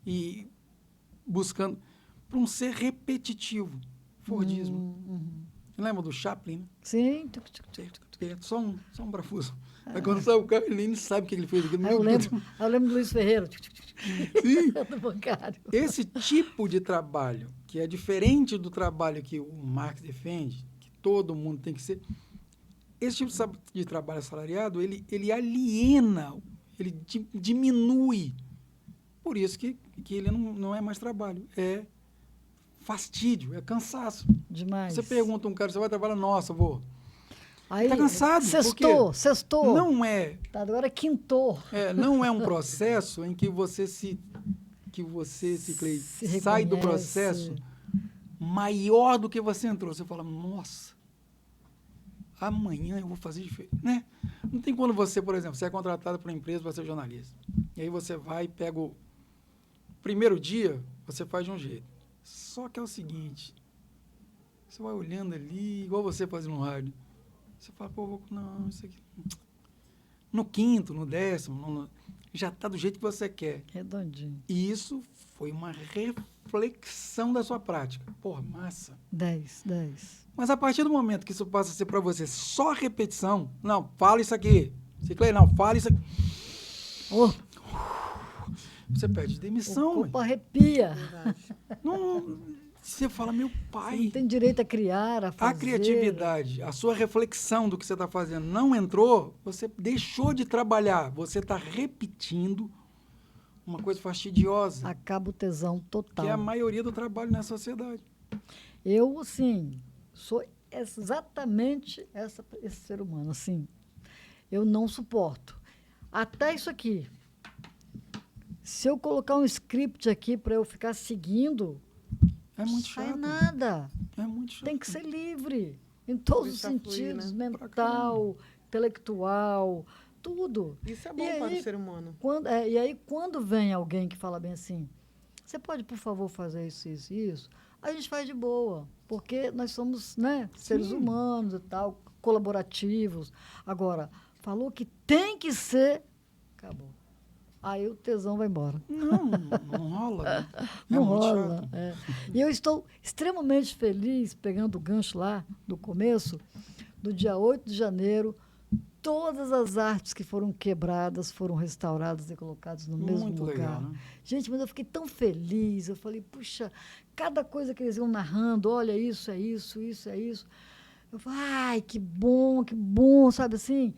e buscando, para um ser repetitivo. Fordismo. Lembra do Chaplin, né? Sim. Só um parafuso. Aí quando sai o carro, ele nem sabe o que ele fez. Eu lembro do Luiz Ferreira. Sim. Do bancário. Esse tipo de trabalho, que é diferente do trabalho que o Marx defende, que todo mundo tem que ser, esse tipo de trabalho assalariado, ele aliena, ele diminui. Por isso que ele não é mais trabalho, é fastídio, é cansaço. Demais. Você pergunta um cara, você vai trabalhar? Nossa, vou. Aí, tá cansado. Sextou. Não é. Tá, agora quintou. Não é um processo em que você se sai do processo maior do que você entrou. Você fala, nossa, amanhã eu vou fazer diferente. Né? Não tem quando você, por exemplo, você é contratado por uma empresa para ser jornalista. E aí você vai e pega o primeiro dia, você faz de um jeito. Só que é o seguinte, você vai olhando ali, igual você faz no rádio. Você fala, pô, não, isso aqui... No quinto, no décimo, já está do jeito que você quer. Redondinho. E isso foi uma reflexão da sua prática. Porra, massa. 10. Mas a partir do momento que isso passa a ser para você só repetição, não, fala isso aqui. Ciclei, não, fala isso aqui. Você pede demissão. O corpo arrepia. Não, você fala, meu pai... Você não tem direito a criar, a fazer. A criatividade, a sua reflexão do que você está fazendo não entrou, você deixou de trabalhar. Você está repetindo uma coisa fastidiosa. Acaba o tesão total. Que é a maioria do trabalho na sociedade. Eu, assim, sou exatamente esse ser humano, assim. Eu não suporto. Até isso aqui. Se eu colocar um script aqui para eu ficar seguindo, é muito chato. Não sai nada. É muito chato. Tem que ser livre, em todos os sentidos, fluir, né? mental, intelectual, tudo. Isso é bom para o ser humano. E aí, quando vem alguém que fala bem assim, você pode, por favor, fazer isso, isso e isso, a gente faz de boa, porque nós somos, né, seres humanos e tal, colaborativos. Agora, falou que tem que ser, acabou. Aí o tesão vai embora. Não rola. Né? Não rola. É. E eu estou extremamente feliz, pegando o gancho lá do começo, do dia 8 de janeiro, todas as artes que foram quebradas foram restauradas e colocadas no mesmo Muito lugar. legal, né? Gente, mas eu fiquei tão feliz. Eu falei, puxa, cada coisa que eles iam narrando, olha, isso é isso, isso é isso. Eu falei, ai, que bom, sabe assim?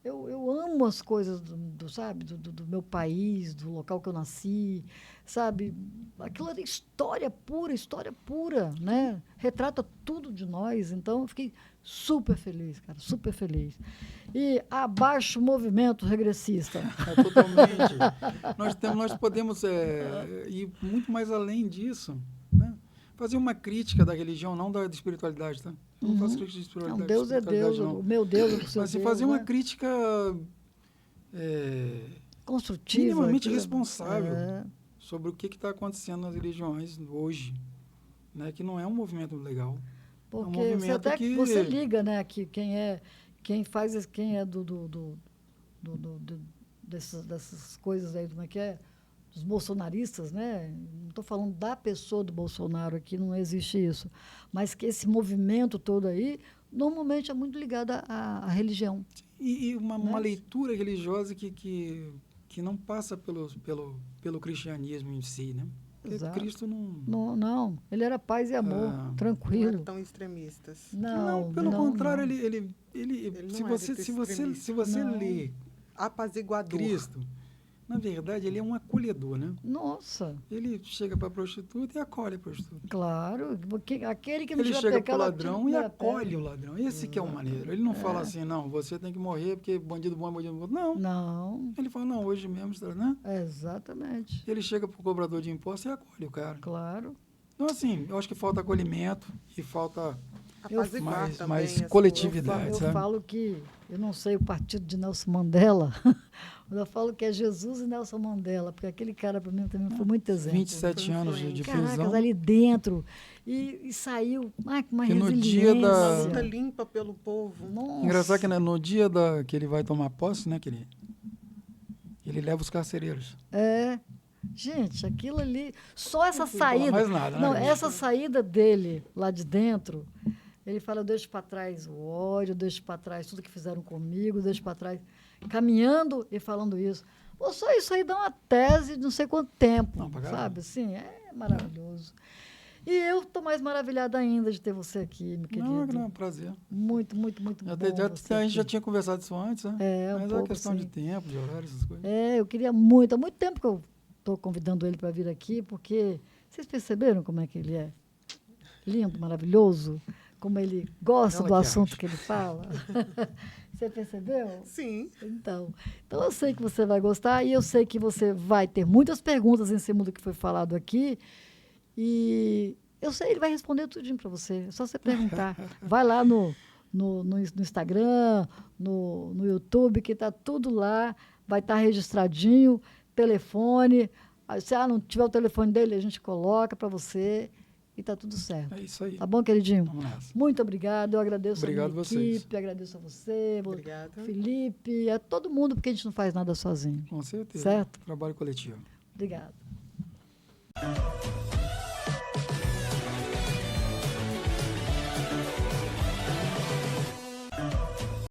Eu amo as coisas do meu país, do local que eu nasci, sabe? Aquilo era história pura, né? Retrata tudo de nós. Então, eu fiquei super feliz, cara, super feliz. E abaixo o movimento regressista. Totalmente. Nós podemos ir muito mais além disso, né? Fazer uma crítica da religião, não da espiritualidade, tá? Eu não faço crítica de espiritualidade. Não, Deus é Deus, o meu Deus é o seu Mas se Deus, fazer uma né? crítica construtiva, minimamente responsável sobre o que está acontecendo nas religiões hoje, né? Que não é um movimento legal. Porque é um movimento você liga, né? Que quem é dessas coisas aí, como é que é? os bolsonaristas, né? Não estou falando da pessoa do Bolsonaro aqui, não existe isso. Mas que esse movimento todo aí, normalmente é muito ligado à religião. E Né? uma leitura religiosa que não passa pelo cristianismo em si, né? Porque Exato. Cristo não... Não, ele era paz e amor, Não eram tranquilo. tão extremistas. Não, pelo contrário, não. ele não se era você extremista. se você Não. lê Apaziguador. Cristo, na verdade, ele é um acolhedor, né? Nossa, Ele chega para a prostituta e acolhe a prostituta. claro. Porque aquele que não Ele tiver chega para o pecado, ladrão atire a e primeira acolhe pedra. o ladrão. Esse que é o maneiro. Ele não fala assim, não, você tem que morrer porque bandido bom é bandido bom. Não. Não, Ele fala, não, hoje mesmo, né? exatamente. Ele chega para o cobrador de impostos e acolhe o cara. Claro. Então, assim, eu acho que falta acolhimento e falta Apaziguar mais também mais as coletividade, Eu sabe? falo que, eu não sei o partido de Nelson Mandela, mas eu falo que é Jesus e Nelson Mandela, porque aquele cara para mim também foi muito exemplo. 27 Foi anos de influente. Caracas, prisão. ali dentro, e saiu com uma Que no resiliência. dia Uma da- luta limpa pelo povo. Nossa. Engraçado que, né, no dia que ele vai tomar posse, né, que ele leva os carcereiros. É. Gente, aquilo ali, só essa Não fala saída. mais nada, né, Não, gente? essa saída dele lá de dentro, ele fala: eu deixo para trás o ódio, eu deixo para trás tudo que fizeram comigo, eu deixo para trás. Caminhando e falando isso. Pô, só isso aí dá uma tese de não sei quanto tempo, Não, pra caramba. sabe? Assim, é maravilhoso. E eu estou mais maravilhada ainda de ter você aqui, meu querido. Não, é um prazer. Muito, muito, muito bom. você A gente já aqui. tinha conversado isso antes, né? É, um Mas é pouco, questão de sim. tempo, de horário, essas coisas. É, eu queria muito, há muito tempo que eu estou convidando ele para vir aqui, porque vocês perceberam como é que ele é? Lindo, maravilhoso, como ele gosta Ela do que assunto acha. que ele fala. Você percebeu? Sim. Então eu sei que você vai gostar e eu sei que você vai ter muitas perguntas em cima do que foi falado aqui e eu sei, ele vai responder tudinho para você, é só você perguntar. Vai lá no Instagram, no YouTube, que está tudo lá, vai estar registradinho, telefone. Aí, se não tiver o telefone dele, a gente coloca para você e está tudo certo. É isso aí. Tá bom, queridinho? Vamos nessa. Muito obrigado, eu agradeço Obrigado a minha vocês. equipe, agradeço a você, Obrigada. Felipe, a todo mundo, porque a gente não faz nada sozinho. Com certeza. Certo? Trabalho coletivo. Obrigada.